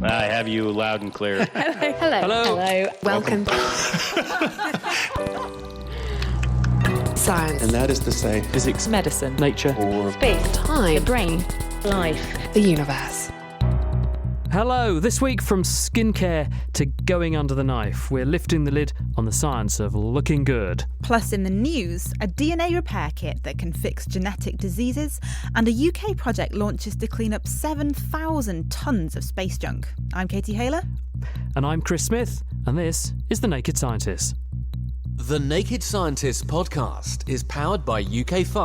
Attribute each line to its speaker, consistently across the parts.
Speaker 1: I have you loud and clear.
Speaker 2: Hello.
Speaker 3: Welcome. Science.
Speaker 4: And that is to say,
Speaker 5: physics,
Speaker 2: Medicine.
Speaker 5: nature,
Speaker 4: or
Speaker 2: Space.
Speaker 3: Time.
Speaker 2: The brain. Life.
Speaker 3: The universe.
Speaker 5: Hello, this week from skincare to going under the knife, we're lifting the lid on the science of looking good.
Speaker 6: Plus in the news, a DNA repair kit that can fix genetic diseases, and a UK project launches to clean up 7,000 tonnes of space junk. I'm Katie Haler.
Speaker 5: And I'm Chris Smith, and this is The Naked Scientist.
Speaker 7: The Naked Scientist podcast is powered by ukfast.co.uk.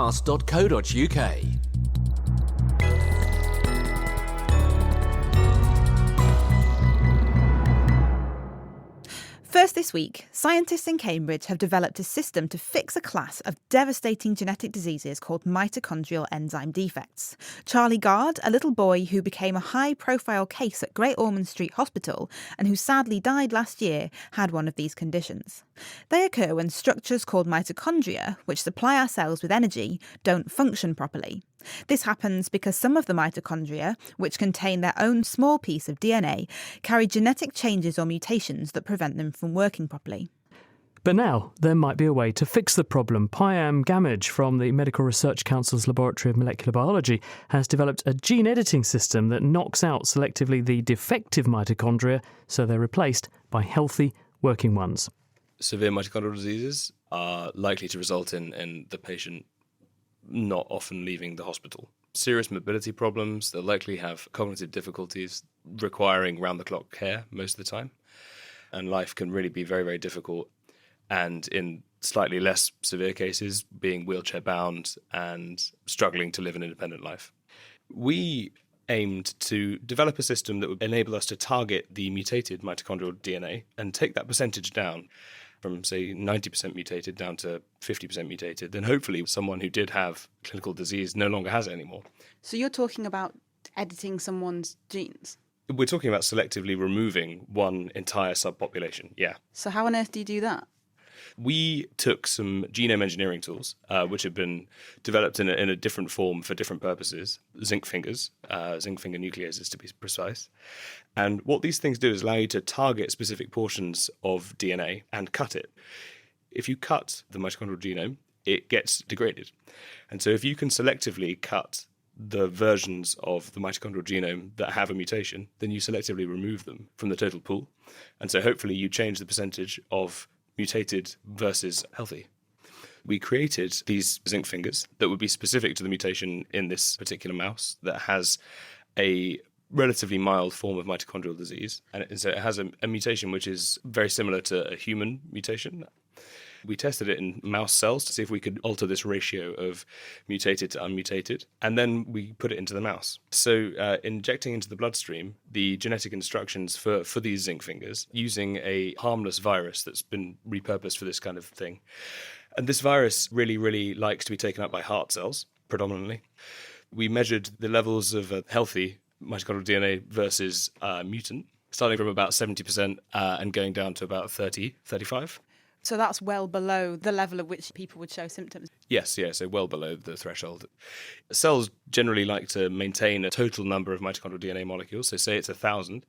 Speaker 6: First this week, scientists in Cambridge have developed a system to fix a class of devastating genetic diseases called mitochondrial enzyme defects. Charlie Gard, a little boy who became a high-profile case at Great Ormond Street Hospital and who sadly died last year, had one of these conditions. They occur when structures called mitochondria, which supply our cells with energy, don't function properly. This happens because some of the mitochondria, which contain their own small piece of DNA, carry genetic changes or mutations that prevent them from working properly.
Speaker 5: But now, there might be a way to fix the problem. Payam Gamage from the Medical Research Council's Laboratory of Molecular Biology has developed a gene editing system that knocks out selectively the defective mitochondria so they're replaced by healthy, working ones.
Speaker 8: Severe mitochondrial diseases are likely to result in the patient not often leaving the hospital. Serious mobility problems, they'll likely have cognitive difficulties requiring round-the-clock care most of the time. And life can really be very, very difficult. And in slightly less severe cases, being wheelchair-bound and struggling to live an independent life. We aimed to develop a system that would enable us to target the mutated mitochondrial DNA and take that percentage down from, say, 90% mutated down to 50% mutated, then hopefully someone who did have clinical disease no longer has it anymore.
Speaker 9: So you're talking about editing someone's genes?
Speaker 8: We're talking about selectively removing one entire subpopulation, yeah.
Speaker 9: So how on earth do you do that?
Speaker 8: We took some genome engineering tools, which have been developed in a different form for different purposes, zinc finger nucleases to be precise. And what these things do is allow you to target specific portions of DNA and cut it. If you cut the mitochondrial genome, it gets degraded. And so if you can selectively cut the versions of the mitochondrial genome that have a mutation, then you selectively remove them from the total pool. And so hopefully you change the percentage of mutated versus healthy. We created these zinc fingers that would be specific to the mutation in this particular mouse that has a relatively mild form of mitochondrial disease. And so it has a mutation which is very similar to a human mutation. We tested it in mouse cells to see if we could alter this ratio of mutated to unmutated, and then we put it into the mouse. So injecting into the bloodstream the genetic instructions for these zinc fingers using a harmless virus that's been repurposed for this kind of thing. And this virus really, really likes to be taken up by heart cells, predominantly. We measured the levels of healthy mitochondrial DNA versus mutant, starting from about 70% and going down to about 35.
Speaker 9: So that's well below the level at which people would show symptoms.
Speaker 8: Yes, so well below the threshold. Cells generally like to maintain a total number of mitochondrial DNA molecules, so say it's 1,000.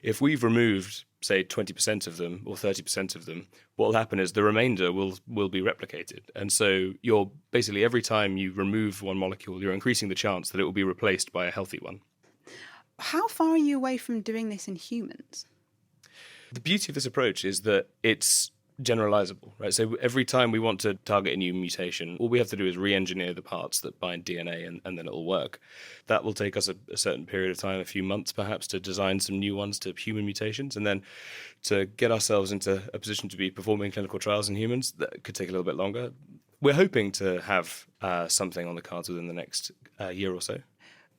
Speaker 8: If we've removed, say, 20% of them or 30% of them, what will happen is the remainder will be replicated. And so you're basically, every time you remove one molecule, you're increasing the chance that it will be replaced by a healthy one.
Speaker 9: How far are you away from doing this in humans?
Speaker 8: The beauty of this approach is that it's generalizable, right? So every time we want to target a new mutation, all we have to do is re-engineer the parts that bind DNA and then it'll work. That will take us a certain period of time, a few months perhaps, to design some new ones to human mutations, and then to get ourselves into a position to be performing clinical trials in humans. That could take a little bit longer. We're hoping to have something on the cards within the next year or so.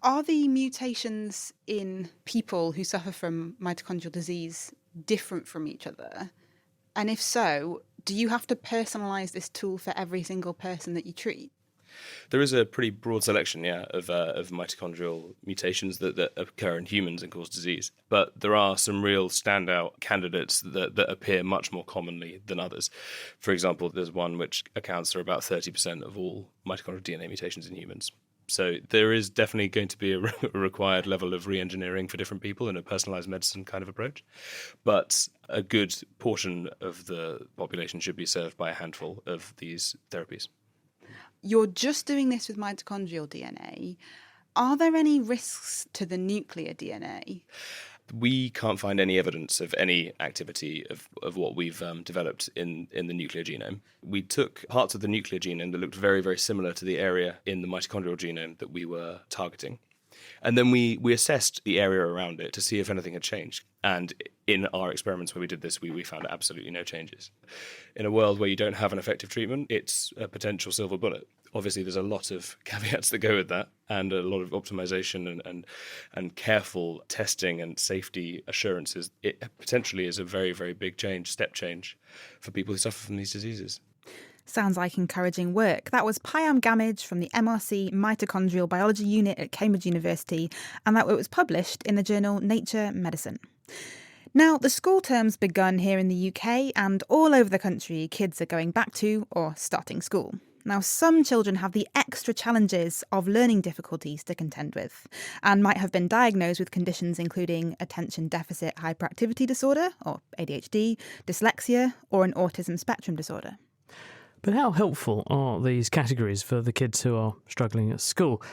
Speaker 9: Are the mutations in people who suffer from mitochondrial disease different from each other? And if so, do you have to personalise this tool for every single person that you treat?
Speaker 8: There is a pretty broad selection, of mitochondrial mutations that occur in humans and cause disease. But there are some real standout candidates that appear much more commonly than others. For example, there's one which accounts for about 30% of all mitochondrial DNA mutations in humans. So there is definitely going to be a required level of re-engineering for different people in a personalised medicine kind of approach. But a good portion of the population should be served by a handful of these therapies.
Speaker 9: You're just doing this with mitochondrial DNA. Are there any risks to the nuclear DNA?
Speaker 8: We can't find any evidence of any activity of what we've developed in the nuclear genome. We took parts of the nuclear genome that looked very, very similar to the area in the mitochondrial genome that we were targeting. And then we assessed the area around it to see if anything had changed. And in our experiments where we did this, we found absolutely no changes. In a world where you don't have an effective treatment, it's a potential silver bullet. Obviously, there's a lot of caveats that go with that, and a lot of optimization and careful testing and safety assurances. It potentially is a very, very big step change for people who suffer from these diseases.
Speaker 6: Sounds like encouraging work. That was Payam Gamage from the MRC Mitochondrial Biology Unit at Cambridge University, and that was published in the journal Nature Medicine. Now, the school term's begun here in the UK, and all over the country, kids are going back to or starting school. Now, some children have the extra challenges of learning difficulties to contend with and might have been diagnosed with conditions including attention deficit hyperactivity disorder, or ADHD, dyslexia, or an autism spectrum disorder.
Speaker 5: But how helpful are these categories for the kids who are struggling at school?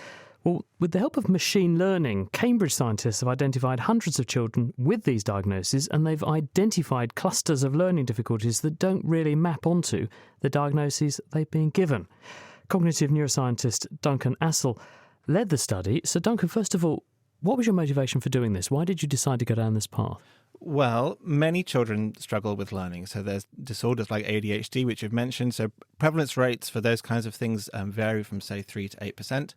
Speaker 5: Well, with the help of machine learning, Cambridge scientists have identified hundreds of children with these diagnoses, and they've identified clusters of learning difficulties that don't really map onto the diagnoses they've been given. Cognitive neuroscientist Duncan Assel led the study. So, Duncan, first of all, what was your motivation for doing this? Why did you decide to go down this path?
Speaker 3: Well, many children struggle with learning. So there's disorders like ADHD, which you've mentioned. So prevalence rates for those kinds of things vary from, say, 3 to 8%.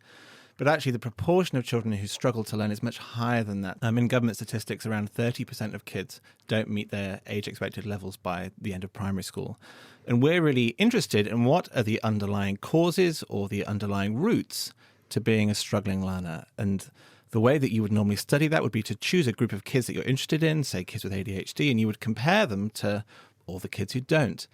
Speaker 3: But actually, the proportion of children who struggle to learn is much higher than that. In government statistics, around 30% of kids don't meet their age-expected levels by the end of primary school. And we're really interested in what are the underlying causes or the underlying roots to being a struggling learner. And the way that you would normally study that would be to choose a group of kids that you're interested in, say kids with ADHD, and you would compare them to all the kids who don't.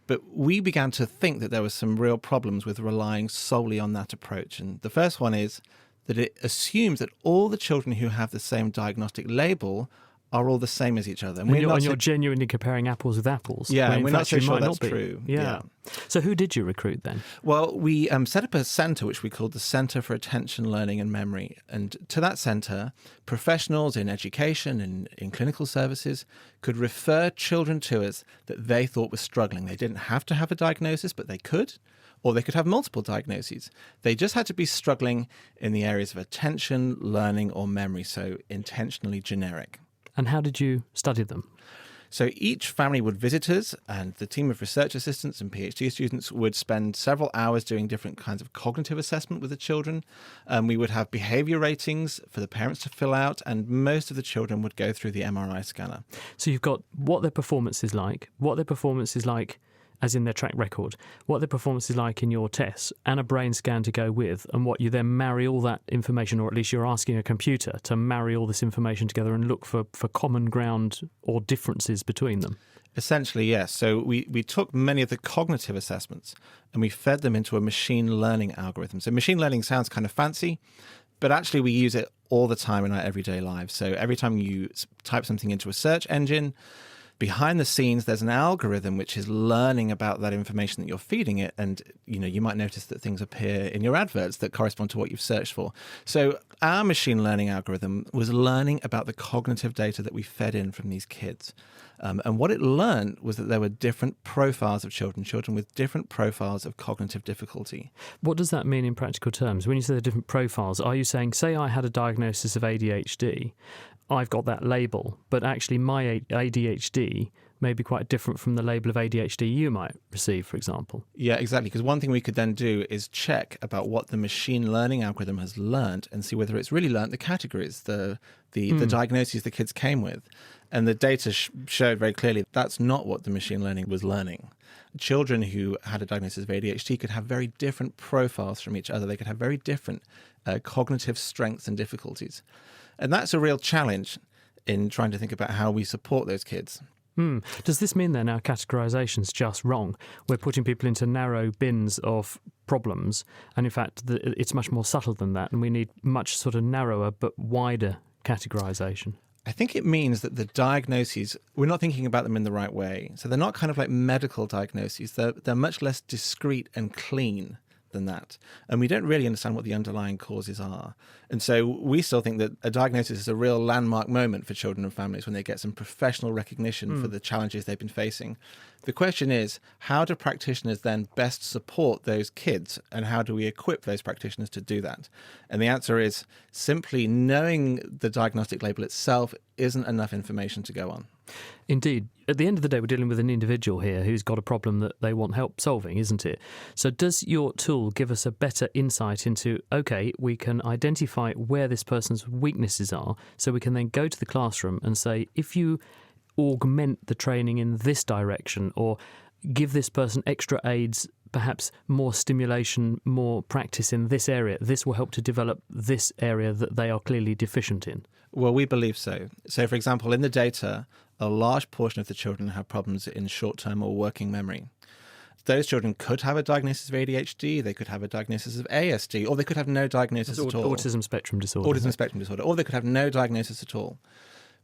Speaker 3: But we began to think that there were some real problems with relying solely on that approach. And the first one is that it assumes that all the children who have the same diagnostic label are all the same as each other.
Speaker 5: And you're genuinely comparing apples with apples.
Speaker 3: Yeah, and we're not so sure that's true.
Speaker 5: Yeah. So who did you recruit then?
Speaker 3: Well, we set up a centre which we called the Centre for Attention, Learning and Memory. And to that centre, professionals in education and in clinical services could refer children to us that they thought were struggling. They didn't have to have a diagnosis, but they could. Or they could have multiple diagnoses. They just had to be struggling in the areas of attention, learning or memory, so intentionally generic.
Speaker 5: And how did you study them?
Speaker 3: So each family would visit us, and the team of research assistants and PhD students would spend several hours doing different kinds of cognitive assessment with the children. We would have behavior ratings for the parents to fill out, and most of the children would go through the MRI scanner.
Speaker 5: So you've got what their performance is like, as in their track record, what their performance is like in your tests, and a brain scan to go with, and what you then marry all that information, or at least you're asking a computer to marry all this information together and look for common ground or differences between them.
Speaker 3: Essentially, yes. So we took many of the cognitive assessments and we fed them into a machine learning algorithm. So machine learning sounds kind of fancy, but actually we use it all the time in our everyday lives. So every time you type something into a search engine, behind the scenes, there's an algorithm which is learning about that information that you're feeding it. And, you might notice that things appear in your adverts that correspond to what you've searched for. So our machine learning algorithm was learning about the cognitive data that we fed in from these kids. And what it learned was that there were different profiles of children with different profiles of cognitive difficulty.
Speaker 5: What does that mean in practical terms? When you say the different profiles, are you saying, say I had a diagnosis of ADHD, I've got that label, but actually my ADHD may be quite different from the label of ADHD you might receive, for example?
Speaker 3: Yeah, exactly. Because one thing we could then do is check about what the machine learning algorithm has learned and see whether it's really learned the categories, the diagnoses the kids came with. And the data showed very clearly that's not what the machine learning was learning. Children who had a diagnosis of ADHD could have very different profiles from each other. They could have very different cognitive strengths and difficulties. And that's a real challenge in trying to think about how we support those kids.
Speaker 5: Does this mean then our categorisation's just wrong? We're putting people into narrow bins of problems, and in fact it's much more subtle than that, and we need much sort of narrower but wider categorisation.
Speaker 3: I think it means that the diagnoses, we're not thinking about them in the right way. So they're not kind of like medical diagnoses. They're much less discrete and clean than that. And we don't really understand what the underlying causes are. And so we still think that a diagnosis is a real landmark moment for children and families when they get some professional recognition for the challenges they've been facing. The question is, how do practitioners then best support those kids, and how do we equip those practitioners to do that? And the answer is simply knowing the diagnostic label itself isn't enough information to go on.
Speaker 5: Indeed. At the end of the day, we're dealing with an individual here who's got a problem that they want help solving, isn't it? So does your tool give us a better insight into, OK, we can identify where this person's weaknesses are, so we can then go to the classroom and say, if you augment the training in this direction, or give this person extra aids, perhaps more stimulation, more practice in this area, this will help to develop this area that they are clearly deficient in?
Speaker 3: Well, we believe so. So, for example, in the data, a large portion of the children have problems in short-term or working memory. Those children could have a diagnosis of ADHD, they could have a diagnosis of ASD, or they could have no diagnosis at all.
Speaker 5: Autism spectrum disorder.
Speaker 3: Autism spectrum disorder, or they could have no diagnosis at all.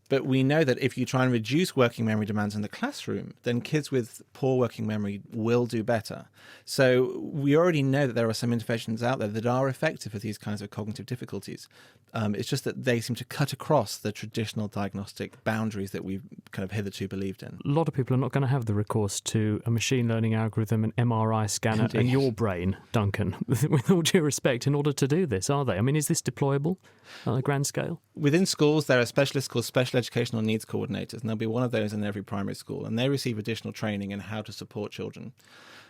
Speaker 3: But we know that if you try and reduce working memory demands in the classroom, then kids with poor working memory will do better. So we already know that there are some interventions out there that are effective for these kinds of cognitive difficulties. It's just that they seem to cut across the traditional diagnostic boundaries that we've kind of hitherto believed in.
Speaker 5: A lot of people are not going to have the recourse to a machine learning algorithm, an MRI scanner, and your brain, Duncan, with all due respect, in order to do this, are they? I mean, is this deployable on a grand scale?
Speaker 3: Within schools, there are specialists called special educational needs coordinators, and there'll be one of those in every primary school, and they receive additional training in how to support children.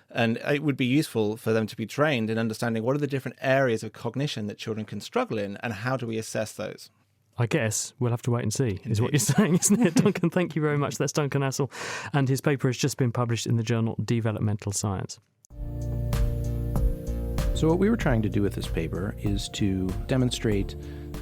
Speaker 3: And it would be useful for them to be trained in understanding what are the different areas of cognition that children can struggle in, and how do we assess those.
Speaker 5: I guess we'll have to wait and see, is what you're saying, isn't it, Duncan? Thank you very much. That's Duncan Hassel, and his paper has just been published in the journal Developmental Science.
Speaker 4: So what we were trying to do with this paper is to demonstrate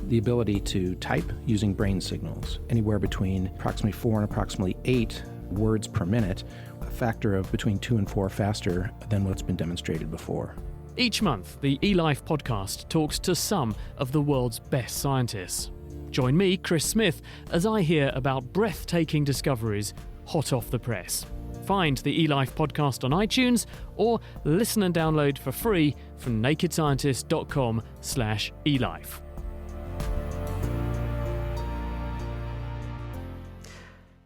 Speaker 4: the ability to type using brain signals, anywhere between approximately 4 and approximately 8 words per minute, a factor of between 2 and 4 faster than what's been demonstrated before.
Speaker 10: Each month, the eLife podcast talks to some of the world's best scientists. Join me, Chris Smith, as I hear about breathtaking discoveries hot off the press. Find the eLife podcast on iTunes or listen and download for free from nakedscientist.com/elife.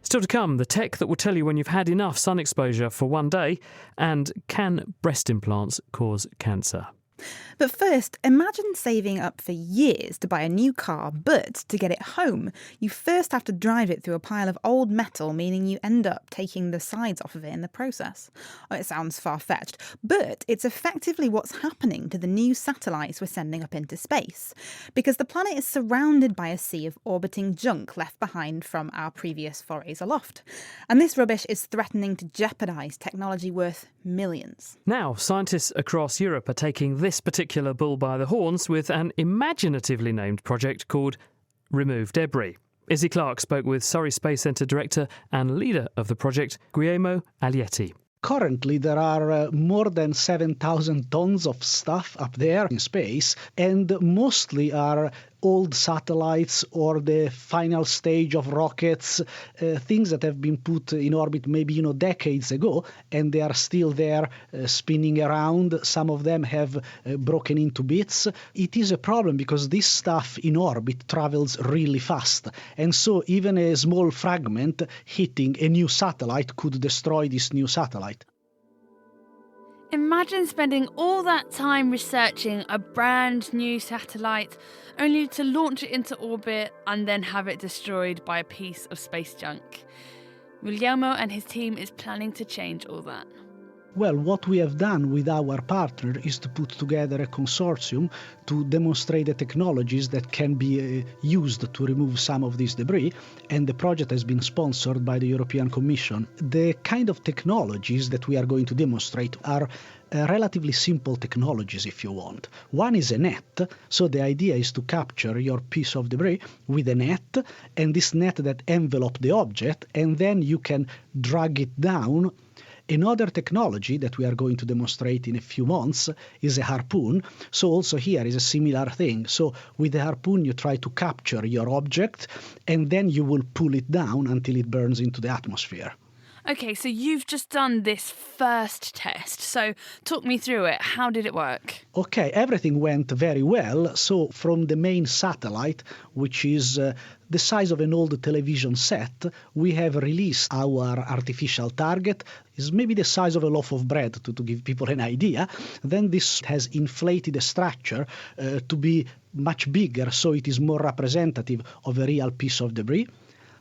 Speaker 5: Still to come, the tech that will tell you when you've had enough sun exposure for one day, and can breast implants cause cancer?
Speaker 6: But first, imagine saving up for years to buy a new car, but to get it home, you first have to drive it through a pile of old metal, meaning you end up taking the sides off of it in the process. Oh, it sounds far-fetched, but it's effectively what's happening to the new satellites we're sending up into space, because the planet is surrounded by a sea of orbiting junk left behind from our previous forays aloft. And this rubbish is threatening to jeopardise technology worth millions.
Speaker 5: Now, scientists across Europe are taking this particular bull by the horns with an imaginatively named project called Remove Debris. Izzy Clark spoke with Surrey Space Centre director and leader of the project, Guglielmo Aglietti.
Speaker 11: Currently, there are more than 7,000 tons of stuff up there in space, and mostly are old satellites or the final stage of rockets, things that have been put in orbit maybe decades ago, and they are still there spinning around. Some of them have broken into bits. It is a problem because this stuff in orbit travels really fast, and so even a small fragment hitting a new satellite could destroy this new satellite.
Speaker 12: Imagine spending all that time researching a brand new satellite only to launch it into orbit and then have it destroyed by a piece of space junk. Guglielmo and his team is planning to change all that.
Speaker 11: Well, what we have done with our partner is to put together a consortium to demonstrate the technologies that can be used to remove some of this debris, and the project has been sponsored by the European Commission. The kind of technologies that we are going to demonstrate are relatively simple technologies, if you want. One is a net. So the idea is to capture your piece of debris with a net, and this net that envelop the object, and then you can drag it down. Another technology that we are going to demonstrate in a few months is a harpoon. So also here is a similar thing. So with the harpoon, you try to capture your object, and then you will pull it down until it burns into the atmosphere.
Speaker 12: Okay, so you've just done this first test. So talk me through it. How did it work?
Speaker 11: Okay, everything went very well. So from the main satellite, which is the size of an old television set, we have released our artificial target. It's maybe the size of a loaf of bread, to give people an idea. Then this has inflated the structure to be much bigger, so it is more representative of a real piece of debris.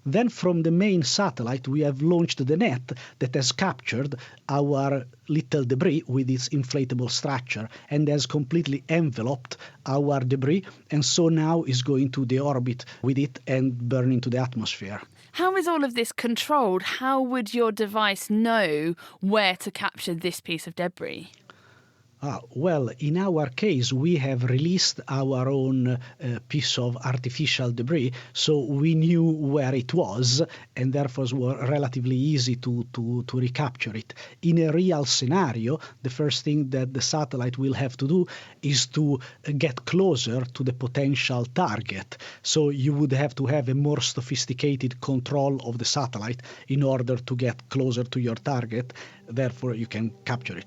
Speaker 11: Then from the main satellite, we have launched the net that has captured our little debris with its inflatable structure and has completely enveloped our debris, and so now is going to deorbit with it and burn into the atmosphere.
Speaker 12: How is all of this controlled? How would your device know where to capture this piece of debris?
Speaker 11: Well, in our case, we have released our own piece of artificial debris, so we knew where it was, and therefore it was relatively easy to recapture it. In a real scenario, the first thing that the satellite will have to do is to get closer to the potential target. So you would have to have a more sophisticated control of the satellite in order to get closer to your target. Therefore, you can capture it.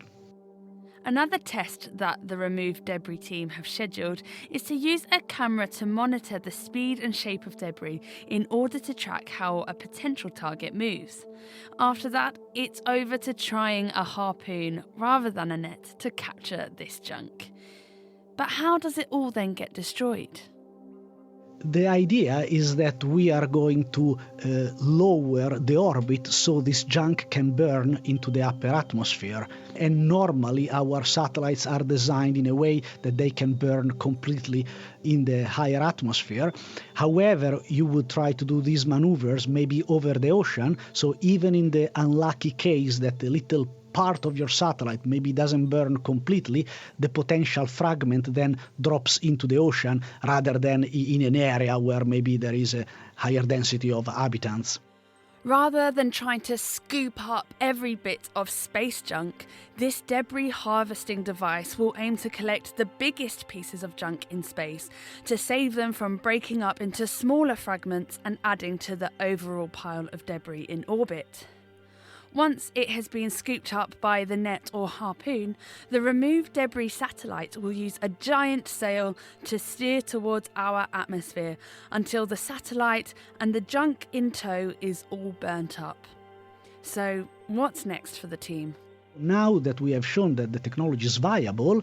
Speaker 12: Another test that the Remove Debris team have scheduled is to use a camera to monitor the speed and shape of debris in order to track how a potential target moves. After that, it's over to trying a harpoon rather than a net to capture this junk. But how does it all then get destroyed?
Speaker 11: The idea is that we are going to lower the orbit so this junk can burn into the upper atmosphere. And normally our satellites are designed in a way that they can burn completely in the higher atmosphere. However, you would try to do these maneuvers maybe over the ocean, so even in the unlucky case that the little part of your satellite maybe doesn't burn completely, the potential fragment then drops into the ocean rather than in an area where maybe there is a higher density of inhabitants.
Speaker 12: Rather than trying to scoop up every bit of space junk, this debris harvesting device will aim to collect the biggest pieces of junk in space to save them from breaking up into smaller fragments and adding to the overall pile of debris in orbit. Once it has been scooped up by the net or harpoon, the Remove Debris satellite will use a giant sail to steer towards our atmosphere until the satellite and the junk in tow is all burnt up. So, what's next for the team?
Speaker 11: Now that we have shown that the technology is viable,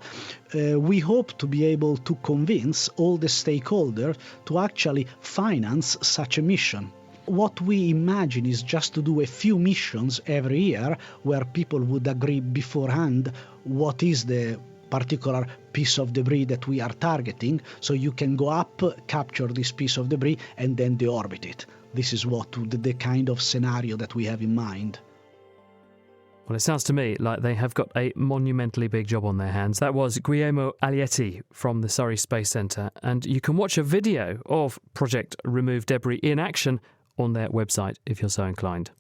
Speaker 11: we hope to be able to convince all the stakeholders to actually finance such a mission. What we imagine is just to do a few missions every year where people would agree beforehand what is the particular piece of debris that we are targeting, so you can go up, capture this piece of debris, and then deorbit it. This is what the kind of scenario that we have in mind.
Speaker 5: Well, it sounds to me like they have got a monumentally big job on their hands. That was Guglielmo Aglietti from the Surrey Space Centre, and you can watch a video of Project Remove Debris in action on their website if you're so inclined.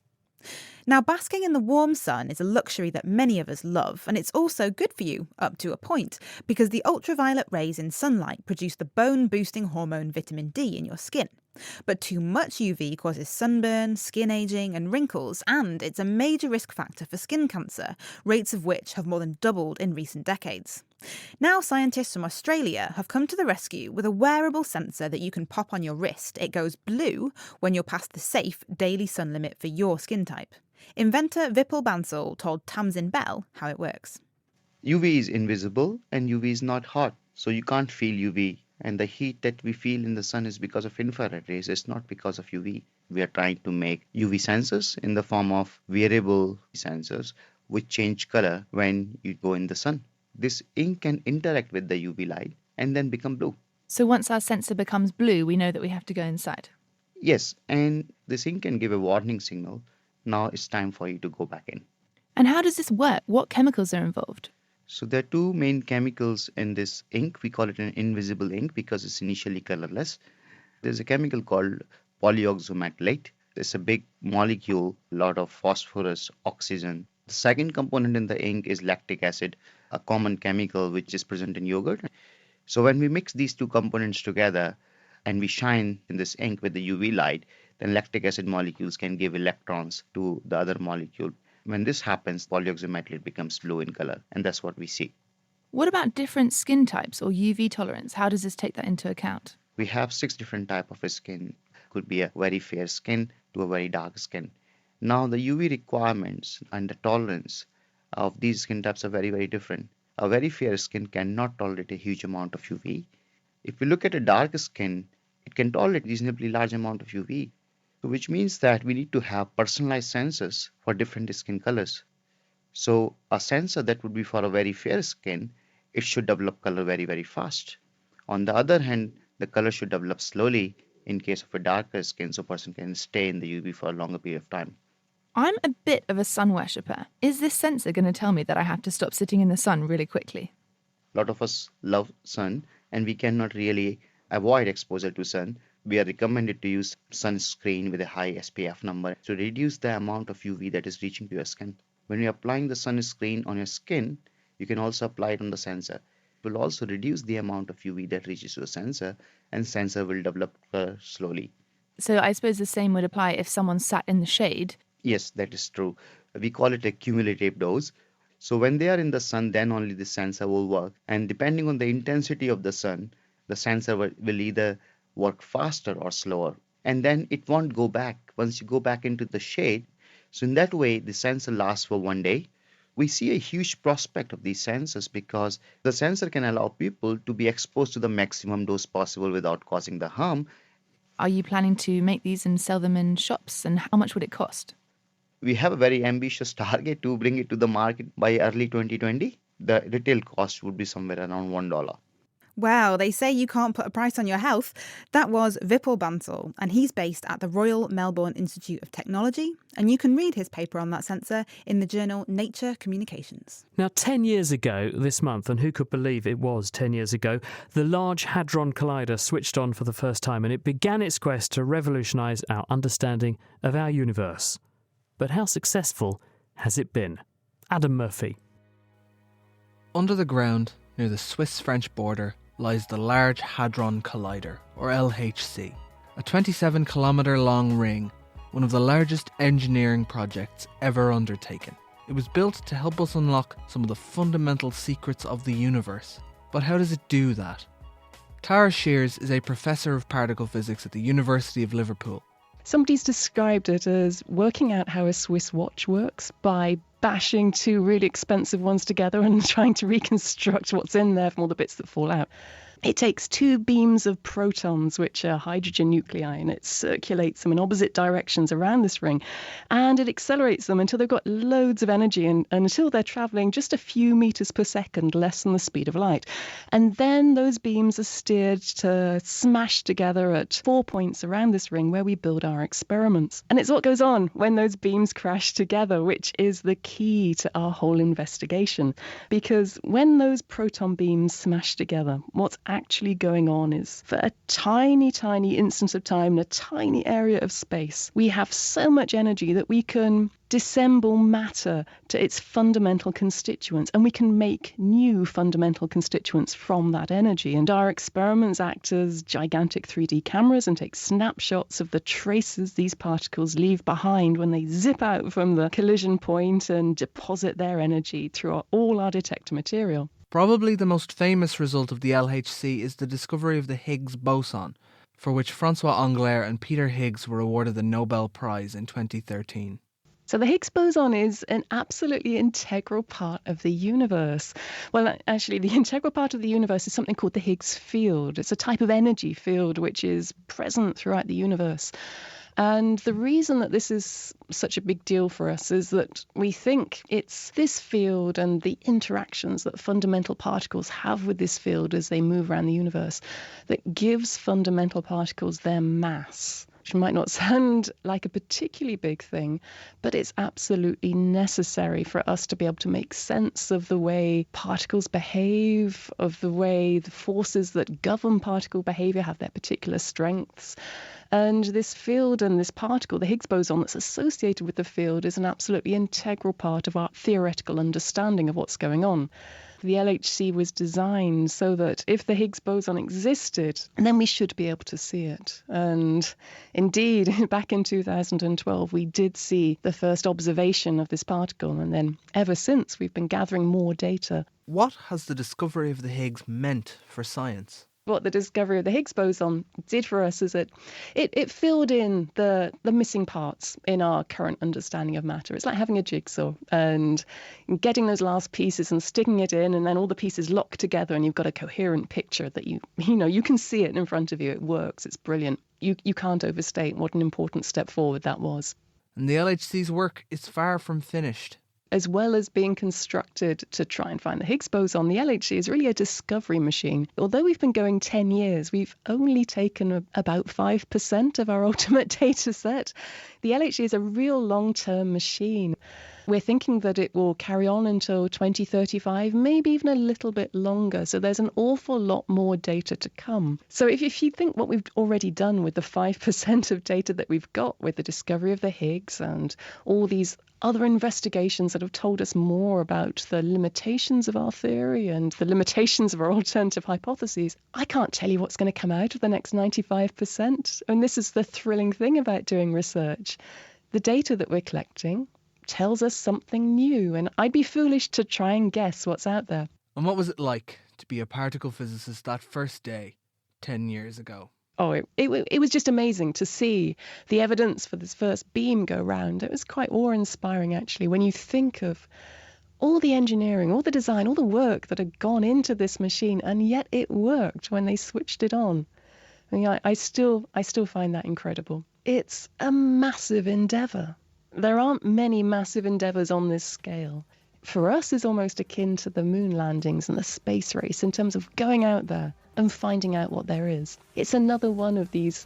Speaker 6: Now, basking in the warm sun is a luxury that many of us love, and it's also good for you, up to a point, because the ultraviolet rays in sunlight produce the bone-boosting hormone vitamin D in your skin. But too much UV causes sunburn, skin aging and wrinkles, and it's a major risk factor for skin cancer, rates of which have more than doubled in recent decades. Now scientists from Australia have come to the rescue with a wearable sensor that you can pop on your wrist. It goes blue when you're past the safe daily sun limit for your skin type. Inventor Vipul Bansal told Tamsin Bell how it works.
Speaker 13: UV is invisible and UV is not hot, so you can't feel UV. And the heat that we feel in the sun is because of infrared rays, it's not because of UV. We are trying to make UV sensors in the form of wearable sensors which change color when you go in the sun. This ink can interact with the UV light and then become blue.
Speaker 14: So once our sensor becomes blue, we know that we have to go inside?
Speaker 13: Yes, and this ink can give a warning signal. Now it's time for you to go back in.
Speaker 14: And how does this work? What chemicals are involved?
Speaker 13: So there are two main chemicals in this ink. We call it an invisible ink because it's initially colorless. There's a chemical called polyoxomalate. It's a big molecule, a lot of phosphorus, oxygen. The second component in the ink is lactic acid, a common chemical which is present in yogurt. So when we mix these two components together and we shine in this ink with the UV light, then lactic acid molecules can give electrons to the other molecule. When this happens, polyoxomalate becomes blue in color, and that's what we see.
Speaker 14: What about different skin types or UV tolerance? How does this take that into account?
Speaker 13: We have 6 different types of skin. Could be a very fair skin to a very dark skin. Now the UV requirements and the tolerance of these skin types are very, very different. A very fair skin cannot tolerate a huge amount of UV. If we look at a dark skin, it can tolerate a reasonably large amount of UV. Which means that we need to have personalized sensors for different skin colors. So a sensor that would be for a very fair skin, it should develop color very, very fast. On the other hand, the color should develop slowly in case of a darker skin, so a person can stay in the UV for a longer period of time.
Speaker 14: I'm a bit of a sun worshipper. Is this sensor going to tell me that I have to stop sitting in the sun really quickly?
Speaker 13: A lot of us love sun and we cannot really avoid exposure to sun. We are recommended to use sunscreen with a high SPF number to reduce the amount of UV that is reaching to your skin. When you're applying the sunscreen on your skin, you can also apply it on the sensor. It will also reduce the amount of UV that reaches to the sensor, and sensor will develop slowly.
Speaker 14: So I suppose the same would apply if someone sat in the shade.
Speaker 13: Yes, that is true. We call it a cumulative dose. So when they are in the sun, then only the sensor will work. And depending on the intensity of the sun, the sensor will either work faster or slower, and then it won't go back once you go back into the shade. So in that way, the sensor lasts for 1 day. We see a huge prospect of these sensors because the sensor can allow people to be exposed to the maximum dose possible without causing the harm.
Speaker 14: Are you planning to make these and sell them in shops, and how much would it cost?
Speaker 13: We have a very ambitious target to bring it to the market by early 2020. The retail cost would be somewhere around $1.
Speaker 6: Wow, they say you can't put a price on your health. That was Vipul Bansal, and he's based at the Royal Melbourne Institute of Technology, and you can read his paper on that sensor in the journal Nature Communications.
Speaker 5: Now, 10 years ago this month, and who could believe it was 10 years ago, the Large Hadron Collider switched on for the first time, and it began its quest to revolutionise our understanding of our universe. But how successful has it been? Adam Murphy.
Speaker 15: Under the ground, near the Swiss-French border, lies the Large Hadron Collider, or LHC, a 27-kilometre long ring, one of the largest engineering projects ever undertaken. It was built to help us unlock some of the fundamental secrets of the universe. But how does it do that? Tara Shears is a professor of particle physics at the University of Liverpool.
Speaker 16: Somebody's described it as working out how a Swiss watch works by bashing 2 really expensive ones together and trying to reconstruct what's in there from all the bits that fall out. It takes 2 beams of protons, which are hydrogen nuclei, and it circulates them in opposite directions around this ring, and it accelerates them until they've got loads of energy and until they're travelling just a few meters per second, less than the speed of light. And then those beams are steered to smash together at 4 points around this ring where we build our experiments. And it's what goes on when those beams crash together, which is the key to our whole investigation. Because when those proton beams smash together, what's actually going on is, for a tiny, tiny instant of time in a tiny area of space, we have so much energy that we can dissemble matter to its fundamental constituents, and we can make new fundamental constituents from that energy. And our experiments act as gigantic 3D cameras and take snapshots of the traces these particles leave behind when they zip out from the collision point and deposit their energy through all our detector material.
Speaker 15: Probably the most famous result of the LHC is the discovery of the Higgs boson, for which Francois Englert and Peter Higgs were awarded the Nobel Prize in 2013.
Speaker 16: So the Higgs boson is an absolutely integral part of the universe. Well, actually, the integral part of the universe is something called the Higgs field. It's a type of energy field which is present throughout the universe. And the reason that this is such a big deal for us is that we think it's this field and the interactions that fundamental particles have with this field as they move around the universe that gives fundamental particles their mass. which might not sound like a particularly big thing, but it's absolutely necessary for us to be able to make sense of the way particles behave, of the way the forces that govern particle behavior have their particular strengths. And this field and this particle, the Higgs boson that's associated with the field, is an absolutely integral part of our theoretical understanding of what's going on. The LHC was designed so that if the Higgs boson existed, then we should be able to see it. And indeed, back in 2012, we did see the first observation of this particle. And then ever since, we've been gathering more data.
Speaker 15: What has the discovery of the Higgs meant for science?
Speaker 16: What the discovery of the Higgs boson did for us is that it filled in the missing parts in our current understanding of matter. It's like having a jigsaw and getting those last pieces and sticking it in, and then all the pieces lock together and you've got a coherent picture that you can see it in front of you. It works. It's brilliant. You can't overstate what an important step forward that was.
Speaker 15: And the LHC's work is far from finished.
Speaker 16: As well as being constructed to try and find the Higgs boson, the LHC is really a discovery machine. Although we've been going 10 years, we've only taken about 5% of our ultimate data set. The LHC is a real long-term machine. We're thinking that it will carry on until 2035, maybe even a little bit longer. So there's an awful lot more data to come. So if you think what we've already done with the 5% of data that we've got with the discovery of the Higgs and all these other investigations that have told us more about the limitations of our theory and the limitations of our alternative hypotheses, I can't tell you what's going to come out of the next 95%. And this is the thrilling thing about doing research. The data that we're collecting tells us something new, and I'd be foolish to try and guess what's out there.
Speaker 15: And what was it like to be a particle physicist that first day, 10 years ago?
Speaker 16: Oh, it was just amazing to see the evidence for this first beam go round. It was quite awe-inspiring, actually, when you think of all the engineering, all the design, all the work that had gone into this machine, and yet it worked when they switched it on. I mean, I still find that incredible. It's a massive endeavour. There aren't many massive endeavours on this scale. For us, it's almost akin to the moon landings and the space race in terms of going out there and finding out what there is. It's another one of these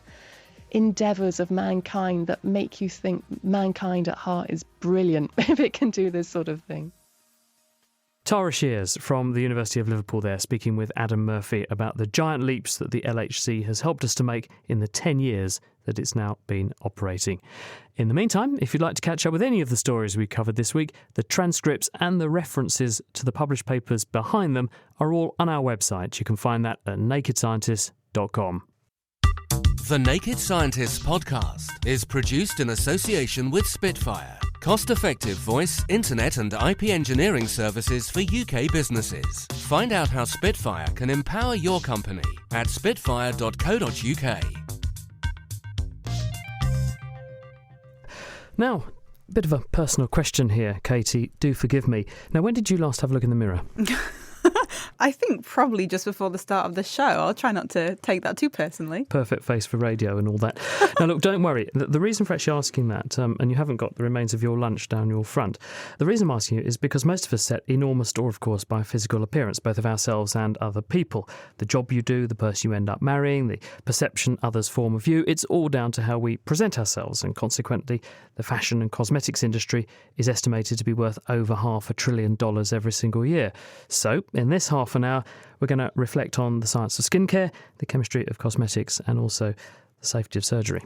Speaker 16: endeavours of mankind that make you think mankind at heart is brilliant if it can do this sort of thing.
Speaker 5: Tara Shears from the University of Liverpool there, speaking with Adam Murphy about the giant leaps that the LHC has helped us to make in the 10 years that it's now been operating. In the meantime, if you'd like to catch up with any of the stories we covered this week, the transcripts and the references to the published papers behind them are all on our website. You can find that at nakedscientists.com.
Speaker 7: The Naked Scientists podcast is produced in association with Spitfire, cost-effective voice, internet and IP engineering services for UK businesses. Find out how Spitfire can empower your company at spitfire.co.uk.
Speaker 5: Now, a bit of a personal question here, Katie. Do forgive me. Now, when did you last have a look in the mirror?
Speaker 9: I think probably just before the start of the show. I'll try not to take that too personally.
Speaker 5: Perfect face for radio and all that. Now, look, don't worry. The reason for actually asking that, and you haven't got the remains of your lunch down your front, the reason I'm asking you is because most of us set enormous store, of course, by physical appearance, both of ourselves and other people. The job you do, the person you end up marrying, the perception others form of you, it's all down to how we present ourselves, and consequently, the fashion and cosmetics industry is estimated to be worth over $500 billion every single year. So, in this half an hour, we're going to reflect on the science of skincare, the chemistry of cosmetics, and also the safety of surgery.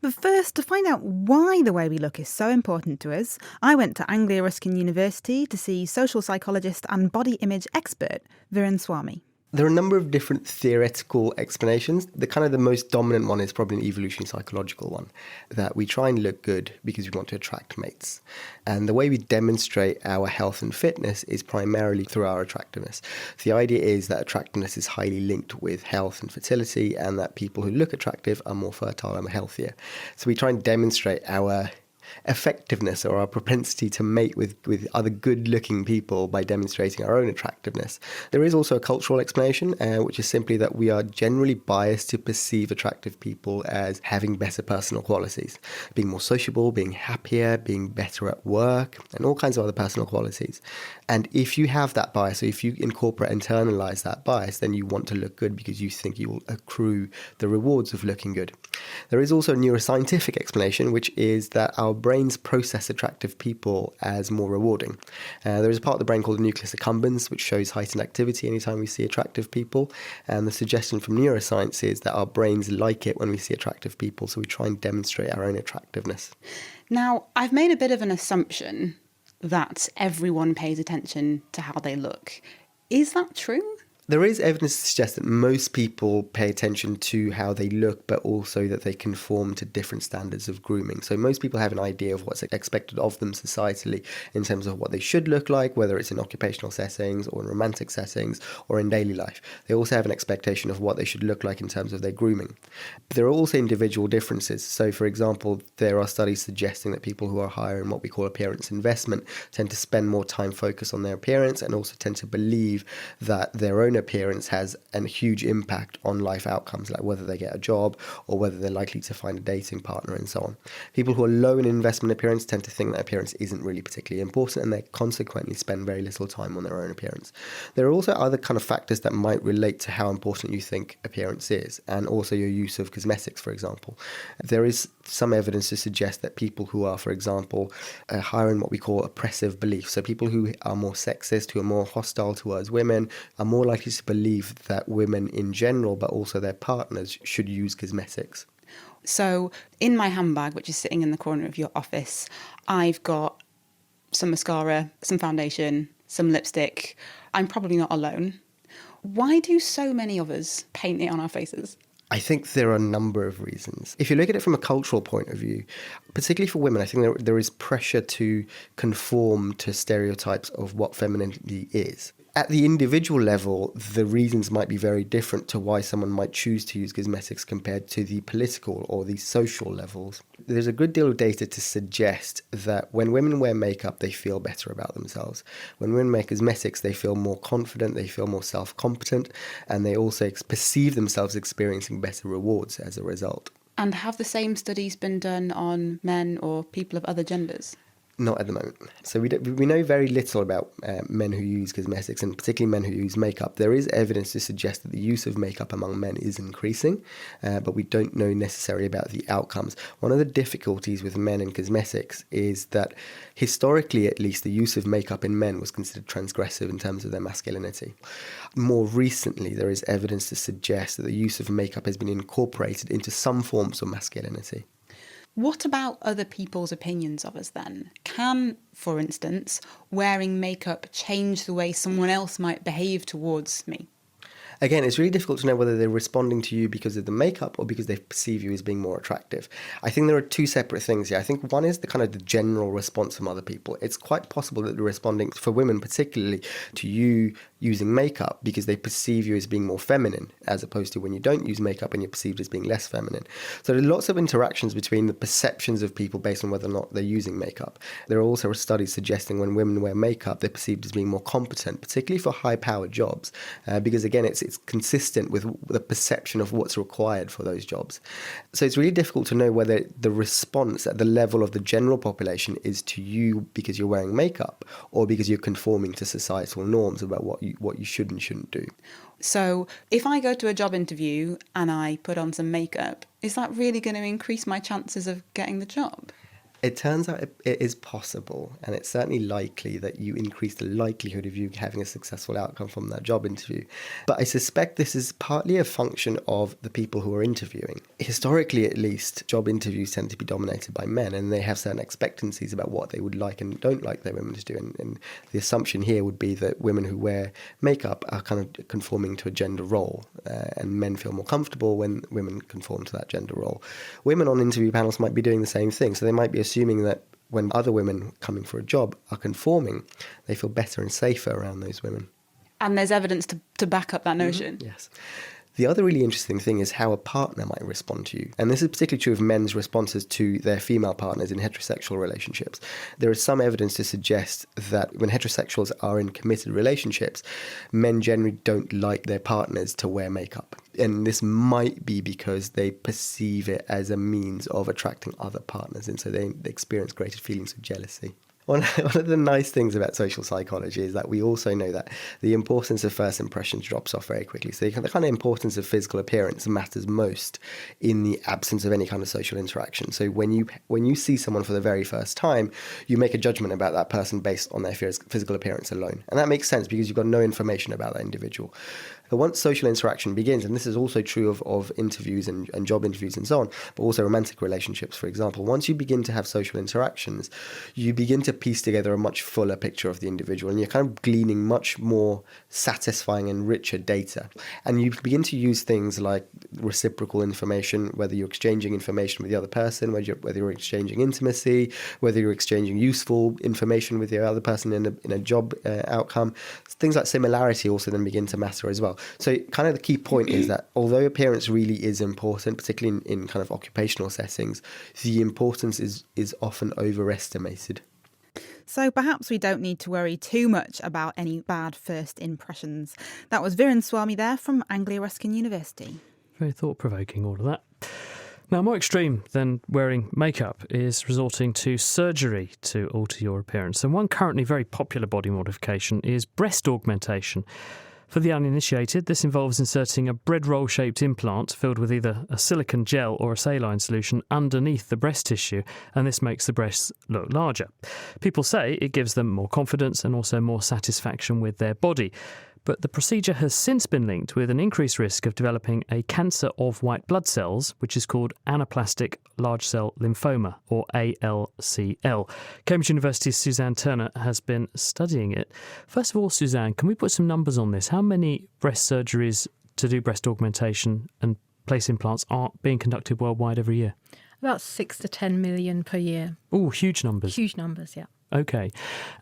Speaker 6: But first, to find out why the way we look is so important to us, I went to Anglia Ruskin University to see social psychologist and body image expert Viren Swamy.
Speaker 17: There are a number of different theoretical explanations. The most dominant one is probably an evolutionary psychological one, that we try and look good because we want to attract mates. And the way we demonstrate our health and fitness is primarily through our attractiveness. So the idea is that attractiveness is highly linked with health and fertility, and that people who look attractive are more fertile and healthier. So we try and demonstrate our effectiveness or our propensity to mate with other good-looking people by demonstrating our own attractiveness. There is also a cultural explanation, which is simply that we are generally biased to perceive attractive people as having better personal qualities, being more sociable, being happier, being better at work, and all kinds of other personal qualities. And if you have that bias, or if you internalize that bias, then you want to look good because you think you will accrue the rewards of looking good. There is also a neuroscientific explanation, which is that our brains process attractive people as more rewarding. There is a part of the brain called the nucleus accumbens, which shows heightened activity anytime we see attractive people. And the suggestion from neuroscience is that our brains like it when we see attractive people, so we try and demonstrate our own attractiveness.
Speaker 9: Now, I've made a bit of an assumption that everyone pays attention to how they look. Is that true?
Speaker 17: There is evidence to suggest that most people pay attention to how they look, but also that they conform to different standards of grooming. So most people have an idea of what's expected of them societally in terms of what they should look like, whether it's in occupational settings or in romantic settings or in daily life. They also have an expectation of what they should look like in terms of their grooming. There are also individual differences. So, for example, there are studies suggesting that people who are higher in what we call appearance investment tend to spend more time focused on their appearance and also tend to believe that their own appearance has a huge impact on life outcomes, like whether they get a job or whether they're likely to find a dating partner and so on. People who are low in investment appearance tend to think that appearance isn't really particularly important, and they consequently spend very little time on their own appearance. There are also other kind of factors that might relate to how important you think appearance is, and also your use of cosmetics, for example. There is some evidence to suggest that people who are, for example, higher in what we call oppressive beliefs, so people who are more sexist, who are more hostile towards women, are more likely to believe that women in general, but also their partners, should use cosmetics.
Speaker 9: So in my handbag, which is sitting in the corner of your office, I've got some mascara, some foundation, some lipstick. I'm probably not alone. Why do so many of us paint it on our faces?
Speaker 17: I think there are a number of reasons. If you look at it from a cultural point of view, particularly for women, I think there is pressure to conform to stereotypes of what femininity is. At the individual level, the reasons might be very different to why someone might choose to use cosmetics compared to the political or the social levels. There's a good deal of data to suggest that when women wear makeup, they feel better about themselves. When women wear cosmetics, they feel more confident, they feel more self-competent, and they also perceive themselves experiencing better rewards as a result.
Speaker 9: And have the same studies been done on men or people of other genders?
Speaker 17: Not at the moment. So we know very little about men who use cosmetics, and particularly men who use makeup. There is evidence to suggest that the use of makeup among men is increasing, but we don't know necessarily about the outcomes. One of the difficulties with men and cosmetics is that historically, at least, the use of makeup in men was considered transgressive in terms of their masculinity. More recently, there is evidence to suggest that the use of makeup has been incorporated into some forms of masculinity.
Speaker 9: What about other people's opinions of us then? Can, for instance, wearing makeup change the way someone else might behave towards me?
Speaker 17: Again, it's really difficult to know whether they're responding to you because of the makeup or because they perceive you as being more attractive. I think there are two separate things here. I think one is the kind of the general response from other people. It's quite possible that they're responding, for women particularly, to you using makeup because they perceive you as being more feminine, as opposed to when you don't use makeup and you're perceived as being less feminine. So there are lots of interactions between the perceptions of people based on whether or not they're using makeup. There are also studies suggesting when women wear makeup, they're perceived as being more competent, particularly for high-powered jobs, because again, it's consistent with the perception of what's required for those jobs. So it's really difficult to know whether the response at the level of the general population is to you because you're wearing makeup or because you're conforming to societal norms about what you should and shouldn't do.
Speaker 9: So if I go to a job interview and I put on some makeup, is that really going to increase my chances of getting the job?
Speaker 17: It turns out it is possible, and it's certainly likely that you increase the likelihood of you having a successful outcome from that job interview. But I suspect this is partly a function of the people who are interviewing. Historically, at least, job interviews tend to be dominated by men, and they have certain expectancies about what they would like and don't like their women to do. And the assumption here would be that women who wear makeup are kind of conforming to a gender role, and men feel more comfortable when women conform to that gender role. Women on interview panels might be doing the same thing, so they might be assuming that when other women coming for a job are conforming, they feel better and safer around those women.
Speaker 9: And there's evidence to back up that notion?
Speaker 17: Mm-hmm. Yes. The other really interesting thing is how a partner might respond to you. And this is particularly true of men's responses to their female partners in heterosexual relationships. There is some evidence to suggest that when heterosexuals are in committed relationships, men generally don't like their partners to wear makeup. And this might be because they perceive it as a means of attracting other partners, and so they experience greater feelings of jealousy. One of the nice things about social psychology is that we also know that the importance of first impressions drops off very quickly. So the kind of importance of physical appearance matters most in the absence of any kind of social interaction. So when you see someone for the very first time, you make a judgment about that person based on their physical appearance alone. And that makes sense because you've got no information about that individual. But once social interaction begins, and this is also true of interviews and job interviews and so on, but also romantic relationships, for example, once you begin to have social interactions, you begin to piece together a much fuller picture of the individual, and you're kind of gleaning much more satisfying and richer data. And you begin to use things like reciprocal information, whether you're exchanging information with the other person, whether you're exchanging intimacy, whether you're exchanging useful information with the other person in a job outcome. Things like similarity also then begin to matter as well. So kind of the key point is that although appearance really is important, particularly in kind of occupational settings, the importance is often overestimated.
Speaker 6: So perhaps we don't need to worry too much about any bad first impressions. That was Viren Swami there from Anglia Ruskin University.
Speaker 5: Very thought-provoking, all of that. Now, more extreme than wearing makeup is resorting to surgery to alter your appearance. And one currently very popular body modification is breast augmentation. For the uninitiated, this involves inserting a bread roll-shaped implant filled with either a silicone gel or a saline solution underneath the breast tissue, and this makes the breasts look larger. People say it gives them more confidence and also more satisfaction with their body. But the procedure has since been linked with an increased risk of developing a cancer of white blood cells, which is called anaplastic large cell lymphoma, or ALCL. Cambridge University's Suzanne Turner has been studying it. First of all, Suzanne, can we put some numbers on this? How many breast surgeries to do breast augmentation and place implants are being conducted worldwide every year?
Speaker 18: About 6 to 10 million per year.
Speaker 5: Oh, huge numbers.
Speaker 18: Huge numbers, yeah.
Speaker 5: OK.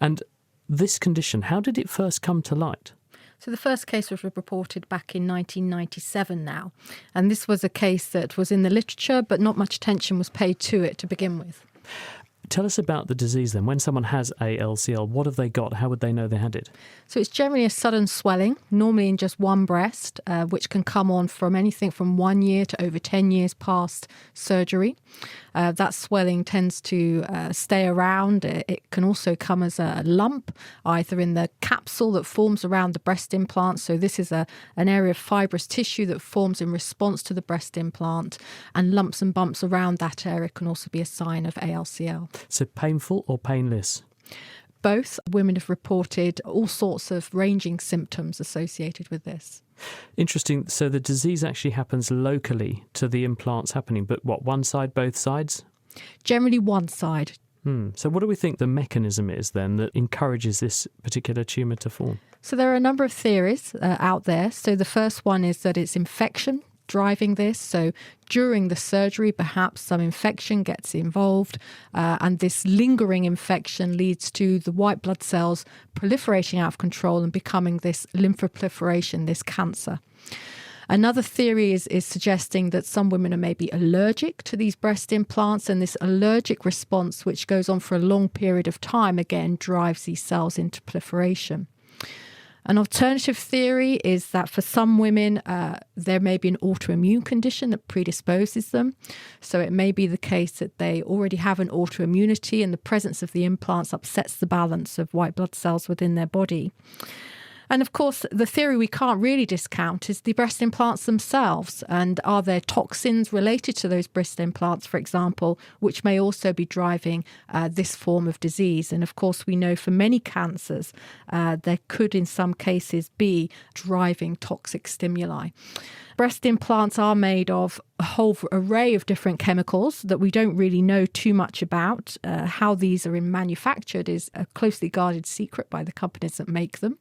Speaker 5: And this condition, how did it first come to light?
Speaker 18: So the first case was reported back in 1997 now. And this was a case that was in the literature, but not much attention was paid to it to begin with.
Speaker 5: Tell us about the disease then. When someone has ALCL, what have they got? How would they know they had it?
Speaker 18: So it's generally a sudden swelling, normally in just one breast, which can come on from anything from 1 year to over 10 years past surgery. That swelling tends to stay around. It can also come as a lump, either in the capsule that forms around the breast implant. So this is an area of fibrous tissue that forms in response to the breast implant, and lumps and bumps around that area can also be a sign of ALCL.
Speaker 5: So painful or painless?
Speaker 18: Both. Women have reported all sorts of ranging symptoms associated with this.
Speaker 5: Interesting. So the disease actually happens locally to the implants happening, but what, one side, both sides?
Speaker 18: Generally one side.
Speaker 5: So what do we think the mechanism is then that encourages this particular tumour to form?
Speaker 18: So there are a number of theories out there. So the first one is that it's infection driving this. So during the surgery, perhaps some infection gets involved, and this lingering infection leads to the white blood cells proliferating out of control and becoming this lymphoproliferation, this cancer. Another theory is suggesting that some women are maybe allergic to these breast implants, and this allergic response, which goes on for a long period of time, again drives these cells into proliferation. An alternative theory is that for some women, there may be an autoimmune condition that predisposes them. So it may be the case that they already have an autoimmunity, and the presence of the implants upsets the balance of white blood cells within their body. And of course, the theory we can't really discount is the breast implants themselves. And are there toxins related to those breast implants, for example, which may also be driving this form of disease? And of course, we know for many cancers, there could in some cases be driving toxic stimuli. Breast implants are made of a whole array of different chemicals that we don't really know too much about. How these are manufactured is a closely guarded secret by the companies that make them.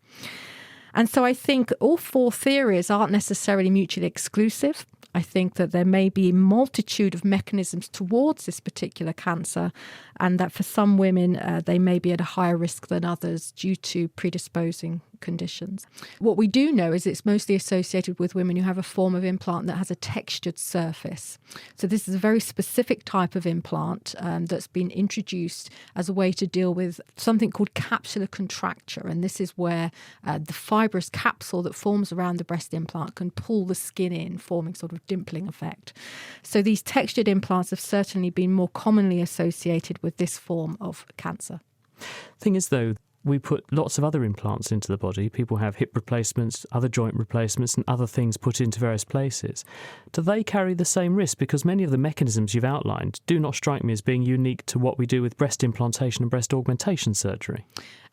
Speaker 18: And so I think all four theories aren't necessarily mutually exclusive. I think that there may be a multitude of mechanisms towards this particular cancer, and that for some women, they may be at a higher risk than others due to predisposing conditions. What we do know is it's mostly associated with women who have a form of implant that has a textured surface. So this is a very specific type of implant that's been introduced as a way to deal with something called capsular contracture. And this is where the fibrous capsule that forms around the breast implant can pull the skin in, forming sort of dimpling effect. So these textured implants have certainly been more commonly associated with this form of cancer.
Speaker 5: Thing is, though, we put lots of other implants into the body. People have hip replacements, other joint replacements, and other things put into various places. Do they carry the same risk? Because many of the mechanisms you've outlined do not strike me as being unique to what we do with breast implantation and breast augmentation surgery.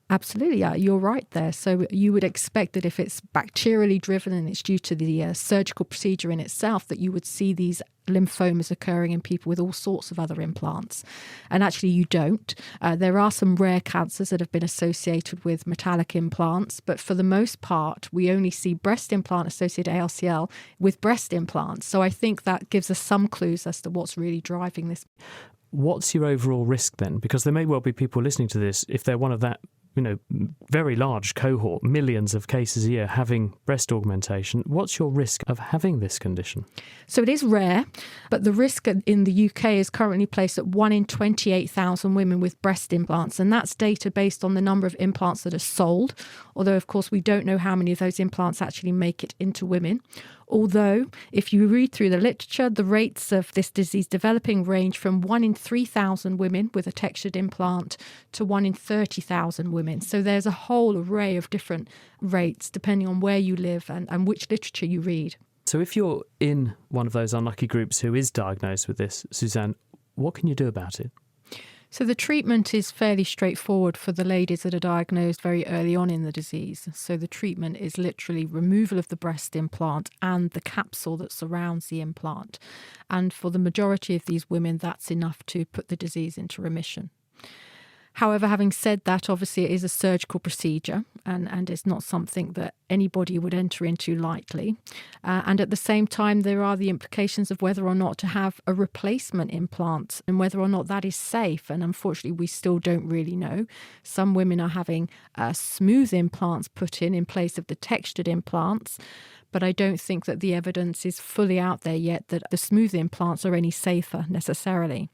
Speaker 18: Absolutely, yeah, you're right there. So you would expect that if it's bacterially driven and it's due to the surgical procedure in itself, that you would see these lymphomas occurring in people with all sorts of other implants. And actually you don't. There are some rare cancers that have been associated with metallic implants, but for the most part, we only see breast implant-associated ALCL with breast implants. So I think that gives us some clues as to what's really driving this.
Speaker 5: What's your overall risk then? Because there may well be people listening to this, if they're one of that very large cohort, millions of cases a year having breast augmentation. What's your risk of having this condition?
Speaker 18: So it is rare, but the risk in the UK is currently placed at 1 in 28,000 women with breast implants. And that's data based on the number of implants that are sold. Although, of course, we don't know how many of those implants actually make it into women. Although, if you read through the literature, the rates of this disease developing range from 1 in 3,000 women with a textured implant to 1 in 30,000 women. So there's a whole array of different rates depending on where you live and which literature you read.
Speaker 5: So if you're in one of those unlucky groups who is diagnosed with this, Suzanne, what can you do about it?
Speaker 18: So the treatment is fairly straightforward for the ladies that are diagnosed very early on in the disease. So the treatment is literally removal of the breast implant and the capsule that surrounds the implant. And for the majority of these women, that's enough to put the disease into remission. However, having said that, obviously it is a surgical procedure and it's not something that anybody would enter into lightly. And at the same time, there are the implications of whether or not to have a replacement implant and whether or not that is safe. And unfortunately, we still don't really know. Some women are having smooth implants put in place of the textured implants. But I don't think that the evidence is fully out there yet that the smooth implants are any safer necessarily.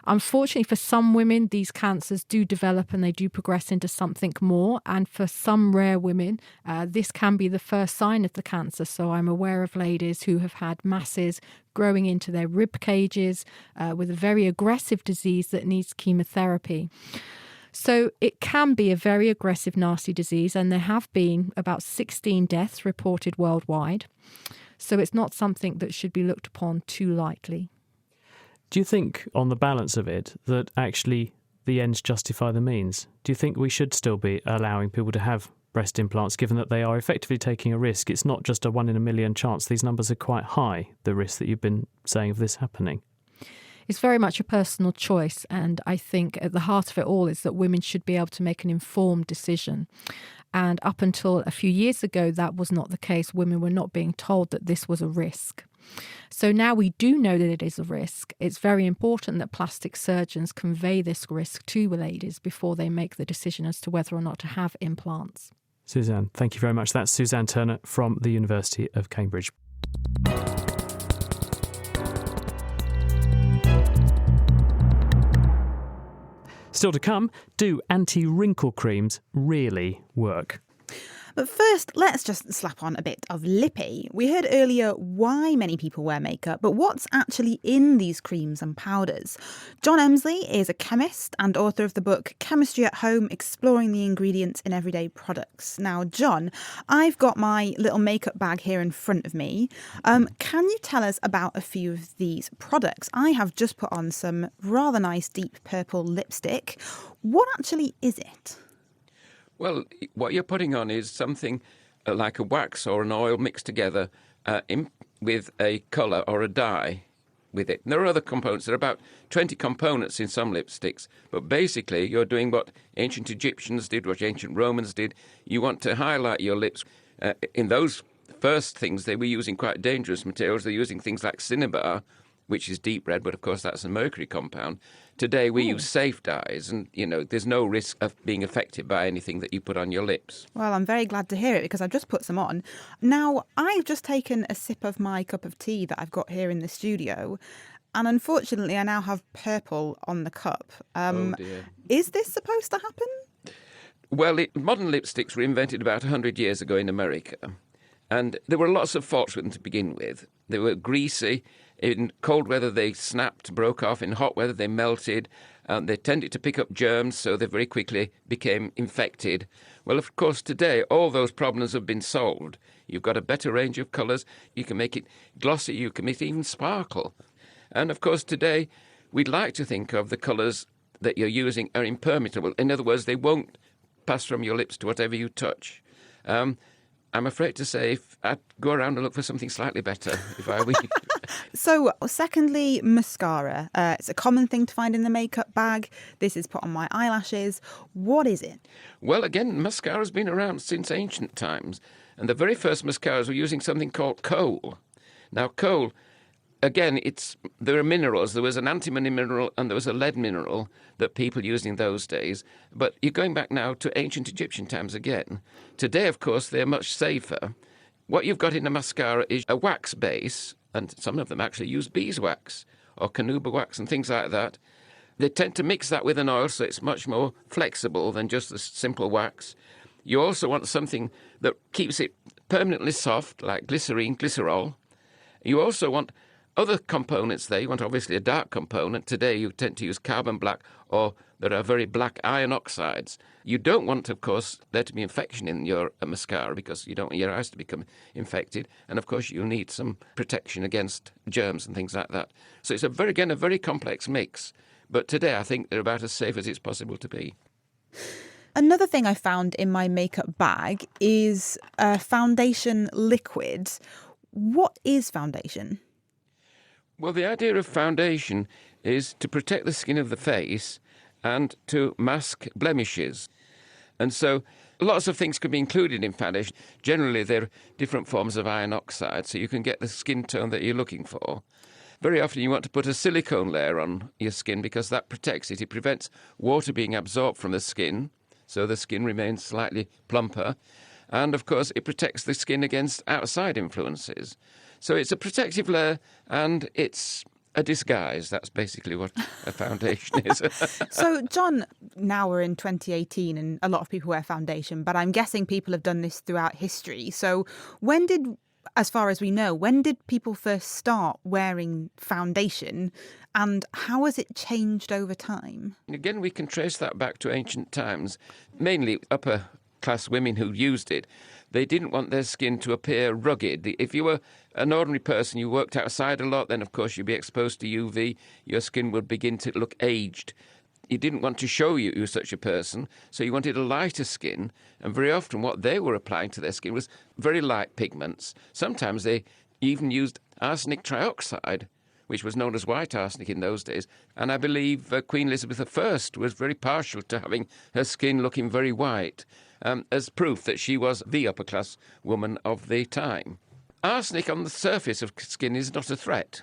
Speaker 18: Unfortunately, for some women, these cancers do develop and they do progress into something more. And for some rare women, this can be the first sign of the cancer. So I'm aware of ladies who have had masses growing into their rib cages with a very aggressive disease that needs chemotherapy. So it can be a very aggressive, nasty disease. And there have been about 16 deaths reported worldwide. So it's not something that should be looked upon too lightly.
Speaker 5: Do you think, on the balance of it, that actually the ends justify the means? Do you think we should still be allowing people to have breast implants, given that they are effectively taking a risk? It's not just a 1 in a million chance. These numbers are quite high, the risk that you've been saying of this happening.
Speaker 18: It's very much a personal choice. And I think at the heart of it all is that women should be able to make an informed decision. And up until a few years ago, that was not the case. Women were not being told that this was a risk. So now we do know that it is a risk. It's very important that plastic surgeons convey this risk to ladies before they make the decision as to whether or not to have implants.
Speaker 5: Suzanne, thank you very much. That's Suzanne Turner from the University of Cambridge. Still to come, do anti-wrinkle creams really work?
Speaker 6: But first, let's just slap on a bit of lippy. We heard earlier why many people wear makeup, but what's actually in these creams and powders? John Emsley is a chemist and author of the book Chemistry at Home, Exploring the Ingredients in Everyday Products. Now, John, I've got my little makeup bag here in front of me. Can you tell us about a few of these products? I have just put on some rather nice deep purple lipstick. What actually is it?
Speaker 19: Well, what you're putting on is something like a wax or an oil mixed together with a colour or a dye with it. And there are other components. There are about 20 components in some lipsticks. But basically, you're doing what ancient Egyptians did, what ancient Romans did. You want to highlight your lips. In those first things, they were using quite dangerous materials. They're using things like cinnabar, which is deep red, but of course that's a mercury compound. Today we use safe dyes, and there's no risk of being affected by anything that you put on your lips.
Speaker 6: Well, I'm very glad to hear it because I've just put some on. Now, I've just taken a sip of my cup of tea that I've got here in the studio, and unfortunately I now have purple on the cup.
Speaker 19: Oh dear.
Speaker 6: Is this supposed to happen?
Speaker 19: Well, modern lipsticks were invented about 100 years ago in America, and there were lots of faults with them to begin with. They were greasy. In cold weather, they snapped, broke off. In hot weather, they melted. They tended to pick up germs, so they very quickly became infected. Well, of course, today, all those problems have been solved. You've got a better range of colours. You can make it glossy. You can make it even sparkle. And, of course, today, we'd like to think of the colours that you're using are impermeable. In other words, they won't pass from your lips to whatever you touch. I'm afraid to say I'd go around and look for something slightly better if I were you.
Speaker 6: So, secondly, mascara. It's a common thing to find in the makeup bag. This is put on my eyelashes. What is it?
Speaker 19: Well, again, mascara's been around since ancient times. And the very first mascaras were using something called coal. Now, coal, again, there are minerals. There was an antimony mineral and there was a lead mineral that people used in those days. But you're going back now to ancient Egyptian times again. Today, of course, they're much safer. What you've got in a mascara is a wax base, and some of them actually use beeswax or carnauba wax and things like that. They tend to mix that with an oil, so it's much more flexible than just the simple wax. You also want something that keeps it permanently soft, like glycerine, glycerol. You also want other components there. You want obviously a dark component. Today you tend to use carbon black, or there are very black iron oxides. You don't want, of course, there to be infection in your mascara because you don't want your eyes to become infected. And, of course, you need some protection against germs and things like that. So it's a very complex mix. But today I think they're about as safe as it's possible to be.
Speaker 6: Another thing I found in my makeup bag is a foundation liquid. What is foundation?
Speaker 19: Well, the idea of foundation is to protect the skin of the face and to mask blemishes. And so lots of things can be included in foundation. Generally, there are different forms of iron oxide, so you can get the skin tone that you're looking for. Very often you want to put a silicone layer on your skin because that protects it. It prevents water being absorbed from the skin, so the skin remains slightly plumper. And, of course, it protects the skin against outside influences. So it's a protective layer and it's a disguise. That's basically what a foundation is.
Speaker 6: So, John, now we're in 2018 and a lot of people wear foundation, but I'm guessing people have done this throughout history. So as far as we know, when did people first start wearing foundation and how has it changed over time?
Speaker 19: Again, we can trace that back to ancient times, mainly upper class women who used it. They didn't want their skin to appear rugged. If you were an ordinary person, you worked outside a lot, then of course you'd be exposed to UV, your skin would begin to look aged. You didn't want to show you were such a person, so you wanted a lighter skin, and very often what they were applying to their skin was very light pigments. Sometimes they even used arsenic trioxide, which was known as white arsenic in those days, and I believe Queen Elizabeth I was very partial to having her skin looking very white, as proof that she was the upper-class woman of the time. Arsenic on the surface of skin is not a threat.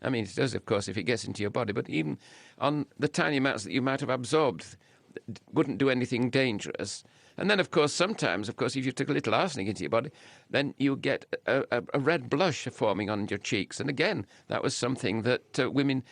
Speaker 19: I mean, it does, of course, if it gets into your body, but even on the tiny amounts that you might have absorbed, it wouldn't do anything dangerous. And then, of course, sometimes, if you took a little arsenic into your body, then you get a red blush forming on your cheeks. And again, that was something that women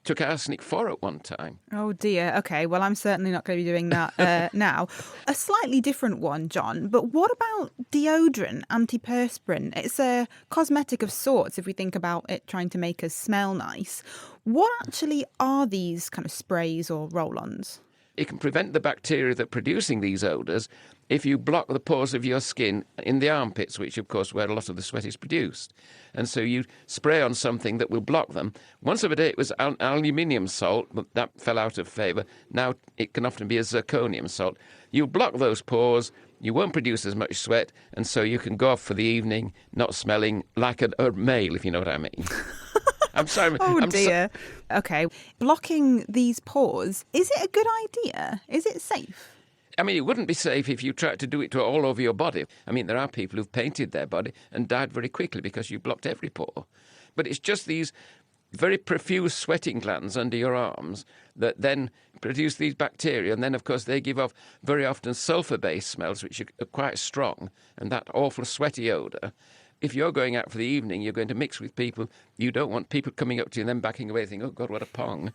Speaker 19: took arsenic for at one time.
Speaker 6: Oh dear. Okay, well, I'm certainly not going to be doing that now. A slightly different one, John, but what about deodorant, antiperspirant? It's a cosmetic of sorts if we think about it trying to make us smell nice. What actually are these kind of sprays or roll-ons?
Speaker 19: It can prevent the bacteria that are producing these odours if you block the pores of your skin in the armpits, which, of course, where a lot of the sweat is produced. And so you spray on something that will block them. Once of a day it was aluminium salt, but that fell out of favour. Now it can often be a zirconium salt. You block those pores, you won't produce as much sweat, and so you can go off for the evening not smelling like a male, if you know what I mean. I'm sorry.
Speaker 6: Oh, dear. Okay. Blocking these pores, is it a good idea? Is it safe?
Speaker 19: I mean, it wouldn't be safe if you tried to do it to all over your body. I mean, there are people who've painted their body and died very quickly because you blocked every pore. But it's just these very profuse sweating glands under your arms that then produce these bacteria, and then, of course, they give off very often sulphur-based smells, which are quite strong, and that awful sweaty odour. If you're going out for the evening, you're going to mix with people. You don't want people coming up to you and then backing away thinking, oh, God, what a pong.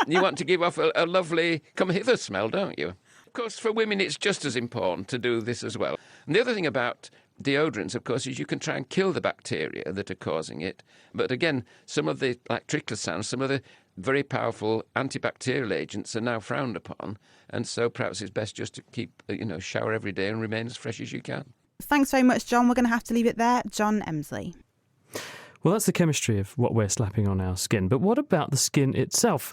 Speaker 19: You want to give off a lovely come-hither smell, don't you? Of course, for women, it's just as important to do this as well. And the other thing about deodorants, of course, is you can try and kill the bacteria that are causing it. But again, some of the, like triclosan, some of the very powerful antibacterial agents are now frowned upon. And so perhaps it's best just to keep, shower every day and remain as fresh as you can.
Speaker 6: Thanks very much, John. We're going to have to leave it there. John Emsley.
Speaker 5: Well, that's the chemistry of what we're slapping on our skin. But what about the skin itself?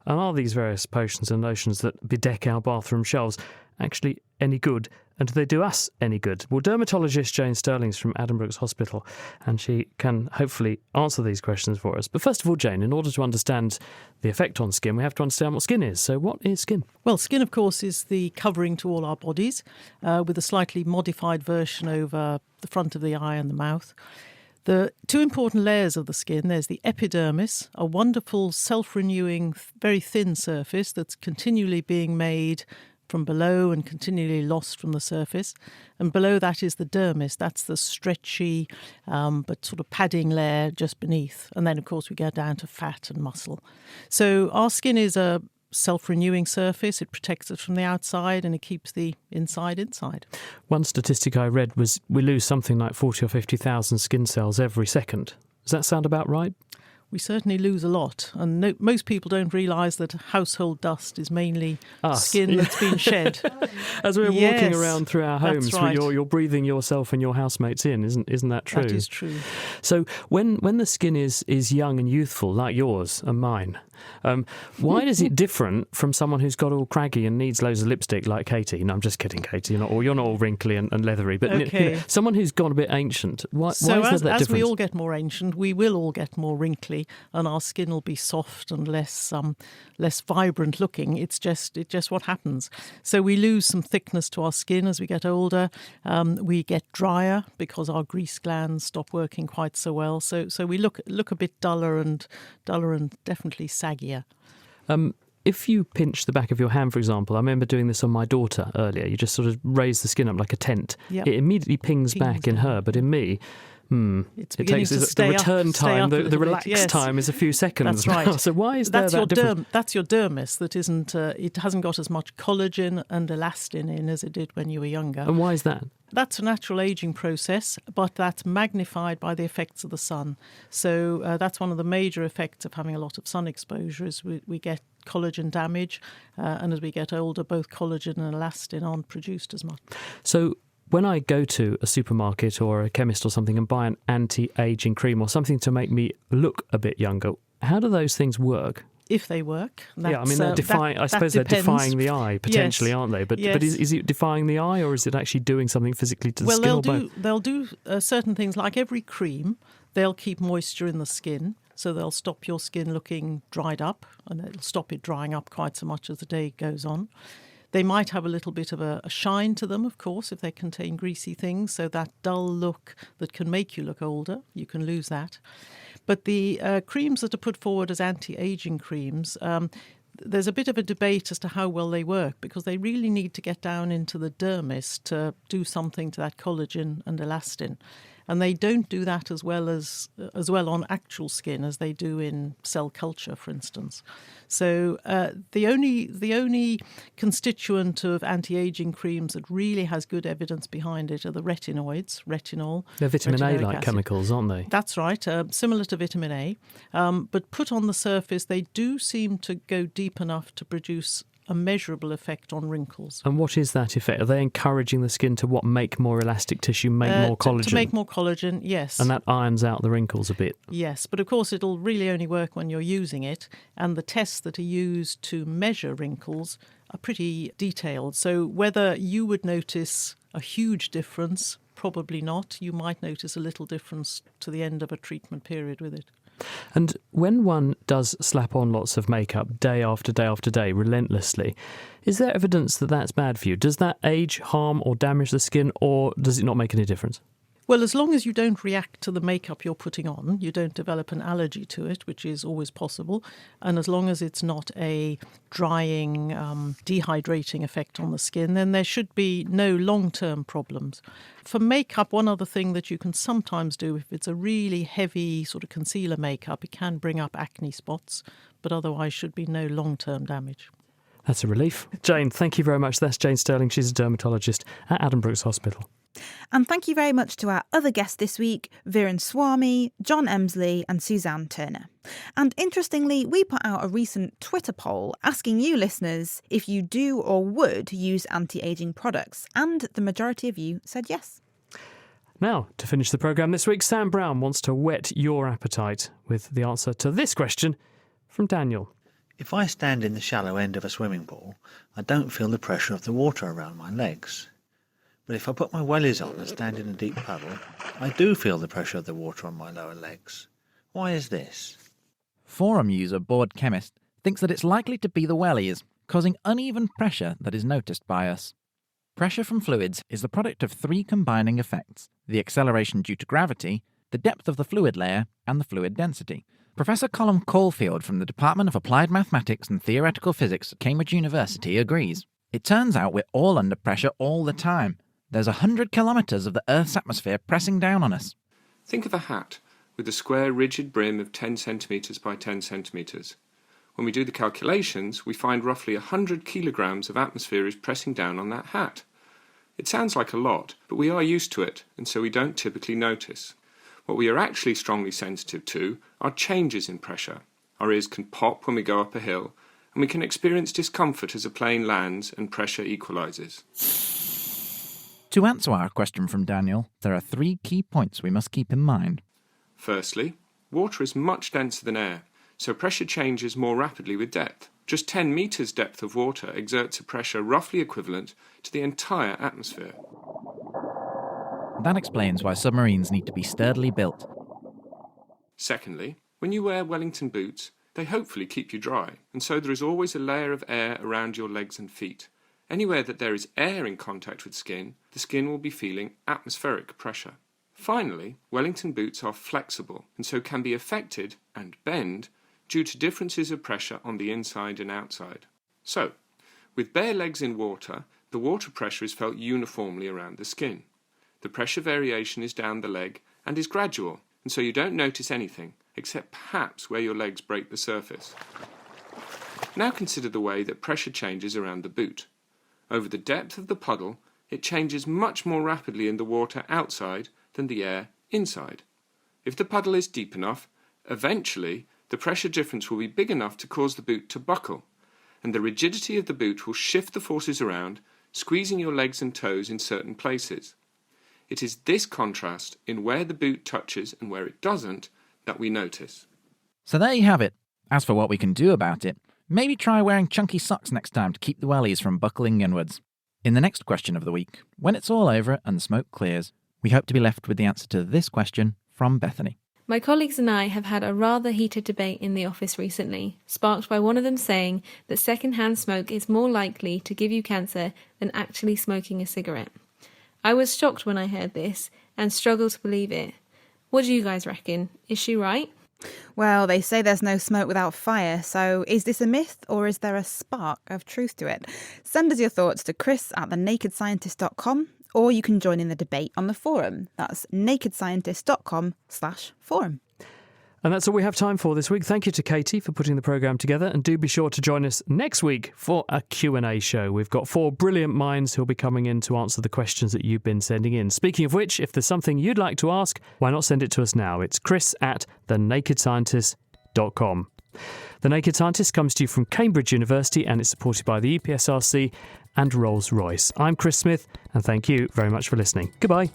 Speaker 5: And are these various potions and lotions that bedeck our bathroom shelves actually any good? And do they do us any good? Well, dermatologist Jane Sterling's from Addenbrooke's Hospital, and she can hopefully answer these questions for us. But first of all, Jane, in order to understand the effect on skin, we have to understand what skin is. So what is skin?
Speaker 20: Well, skin, of course, is the covering to all our bodies, with a slightly modified version over the front of the eye and the mouth. The two important layers of the skin, there's the epidermis, a wonderful self-renewing, very thin surface that's continually being made from below and continually lost from the surface. And below that is the dermis. That's the stretchy but sort of padding layer just beneath. And then, of course, we go down to fat and muscle. So our skin is a self-renewing surface. It protects us from the outside and it keeps the inside.
Speaker 5: One statistic I read was we lose something like 40 or 50,000 skin cells every second. Does that sound about right?
Speaker 20: We certainly lose a lot, and most people don't realise that household dust is mainly skin that's been shed.
Speaker 5: As we're walking around through our homes,
Speaker 20: right.
Speaker 5: you're breathing yourself and your housemates in, isn't that true?
Speaker 20: That is true.
Speaker 5: So when the skin is young and youthful, like yours and mine, why is it different from someone who's got all craggy and needs loads of lipstick like Katie? No, I'm just kidding, Katie. You're not all wrinkly and leathery, but
Speaker 20: okay.
Speaker 5: Someone who's gone a bit ancient. Why is there that difference?
Speaker 20: As we all get more ancient, we will all get more wrinkly, and our skin will be soft and less vibrant looking. It's just what happens. So we lose some thickness to our skin as we get older. We get drier because our grease glands stop working quite so well. So we look a bit duller and definitely saggier.
Speaker 5: If you pinch the back of your hand, for example, I remember doing this on my daughter earlier. You just sort of raise the skin up like a tent.
Speaker 20: Yep.
Speaker 5: It immediately pings back in her, but in me,
Speaker 20: it
Speaker 5: takes the return time, the relaxed time is a few seconds.
Speaker 20: That's right.
Speaker 5: So why is that different?
Speaker 20: That's your dermis that isn't. It hasn't got as much collagen and elastin in as it did when you were younger.
Speaker 5: And why is that?
Speaker 20: That's a natural ageing process, but that's magnified by the effects of the sun. So that's one of the major effects of having a lot of sun exposure is we get collagen damage, and as we get older, both collagen and elastin aren't produced as much.
Speaker 5: So when I go to a supermarket or a chemist or something and buy an anti-aging cream or something to make me look a bit younger, how do those things work?
Speaker 20: If they work.
Speaker 5: Yeah, I mean, they're I suppose they're defying the eye, potentially, aren't they? But is it defying the eye, or is it actually doing something physically to the skin?
Speaker 20: Well, they'll do certain things, like every cream, they'll keep moisture in the skin, so they'll stop your skin looking dried up, and it'll stop it drying up quite so much as the day goes on. They might have a little bit of a shine to them, of course, if they contain greasy things. So that dull look that can make you look older, you can lose that. But the creams that are put forward as anti-aging creams, there's a bit of a debate as to how well they work, because they really need to get down into the dermis to do something to that collagen and elastin. And they don't do that as well on actual skin as they do in cell culture, for instance. So the only constituent of anti-aging creams that really has good evidence behind it are the retinoids, retinol.
Speaker 5: They're vitamin A-like chemicals, aren't they?
Speaker 20: That's right, similar to vitamin A. But put on the surface, they do seem to go deep enough to produce a measurable effect on wrinkles.
Speaker 5: And what is that effect? Are they encouraging the skin to make more elastic tissue, make more collagen?
Speaker 20: To make more collagen, yes.
Speaker 5: And that irons out the wrinkles a bit?
Speaker 20: Yes, but of course it'll really only work when you're using it, and the tests that are used to measure wrinkles are pretty detailed. So whether you would notice a huge difference, probably not. You might notice a little difference to the end of a treatment period with it.
Speaker 5: And when one does slap on lots of makeup day after day after day, relentlessly, is there evidence that that's bad for you? Does that age, harm or damage the skin, or does it not make any difference?
Speaker 20: Well, as long as you don't react to the makeup you're putting on, you don't develop an allergy to it, which is always possible, and as long as it's not a drying, dehydrating effect on the skin, then there should be no long-term problems. For makeup, one other thing that you can sometimes do, if it's a really heavy sort of concealer makeup, it can bring up acne spots, but otherwise should be no long-term damage.
Speaker 5: That's a relief. Jane, thank you very much. That's Jane Sterling. She's a dermatologist at Adam Brooks Hospital.
Speaker 6: And thank you very much to our other guests this week, Viren Swamy, John Emsley and Suzanne Turner. And interestingly, we put out a recent Twitter poll asking you listeners if you do or would use anti-aging products, and the majority of you said yes.
Speaker 5: Now, to finish the programme this week, Sam Brown wants to whet your appetite with the answer to this question from Daniel.
Speaker 21: If I stand in the shallow end of a swimming pool, I don't feel the pressure of the water around my legs. But if I put my wellies on and stand in a deep puddle, I do feel the pressure of the water on my lower legs. Why is this?
Speaker 22: Forum user Bored Chemist thinks that it's likely to be the wellies, causing uneven pressure that is noticed by us. Pressure from fluids is the product of three combining effects: the acceleration due to gravity, the depth of the fluid layer, and the fluid density. Professor Colm Caulfield from the Department of Applied Mathematics and Theoretical Physics at Cambridge University agrees. It turns out we're all under pressure all the time. There's 100 kilometres of the Earth's atmosphere pressing down on us.
Speaker 23: Think of a hat with a square rigid brim of 10 centimetres by 10 centimetres. When we do the calculations, we find roughly 100 kilograms of atmosphere is pressing down on that hat. It sounds like a lot, but we are used to it, and so we don't typically notice. What we are actually strongly sensitive to are changes in pressure. Our ears can pop when we go up a hill, and we can experience discomfort as a plane lands and pressure equalises.
Speaker 22: To answer our question from Daniel, there are three key points we must keep in mind.
Speaker 23: Firstly, water is much denser than air, so pressure changes more rapidly with depth. Just 10 metres depth of water exerts a pressure roughly equivalent to the entire atmosphere.
Speaker 22: That explains why submarines need to be sturdily built.
Speaker 23: Secondly, when you wear Wellington boots, they hopefully keep you dry, and so there is always a layer of air around your legs and feet. Anywhere that there is air in contact with skin, the skin will be feeling atmospheric pressure. Finally, Wellington boots are flexible and so can be affected and bend due to differences of pressure on the inside and outside. So, with bare legs in water, the water pressure is felt uniformly around the skin. The pressure variation is down the leg and is gradual, and so you don't notice anything, except perhaps where your legs break the surface. Now consider the way that pressure changes around the boot. Over the depth of the puddle, it changes much more rapidly in the water outside than the air inside. If the puddle is deep enough, eventually the pressure difference will be big enough to cause the boot to buckle, and the rigidity of the boot will shift the forces around, squeezing your legs and toes in certain places. It is this contrast in where the boot touches and where it doesn't that we notice.
Speaker 22: So there you have it. As for what we can do about it, maybe try wearing chunky socks next time to keep the wellies from buckling inwards. In the next question of the week, when it's all over and the smoke clears, we hope to be left with the answer to this question from Bethany.
Speaker 24: My colleagues and I have had a rather heated debate in the office recently, sparked by one of them saying that second-hand smoke is more likely to give you cancer than actually smoking a cigarette. I was shocked when I heard this and struggle to believe it. What do you guys reckon? Is she right?
Speaker 6: Well, they say there's no smoke without fire, so is this a myth or is there a spark of truth to it? Send us your thoughts to chris@thenakedscientist.com, or you can join in the debate on the forum. That's nakedscientist.com/forum.
Speaker 5: And that's all we have time for this week. Thank you to Katie for putting the programme together, and do be sure to join us next week for a Q&A show. We've got 4 brilliant minds who'll be coming in to answer the questions that you've been sending in. Speaking of which, if there's something you'd like to ask, why not send it to us now? It's chris@thenakedscientist.com. The Naked Scientist comes to you from Cambridge University and is supported by the EPSRC and Rolls-Royce. I'm Chris Smith, and thank you very much for listening. Goodbye.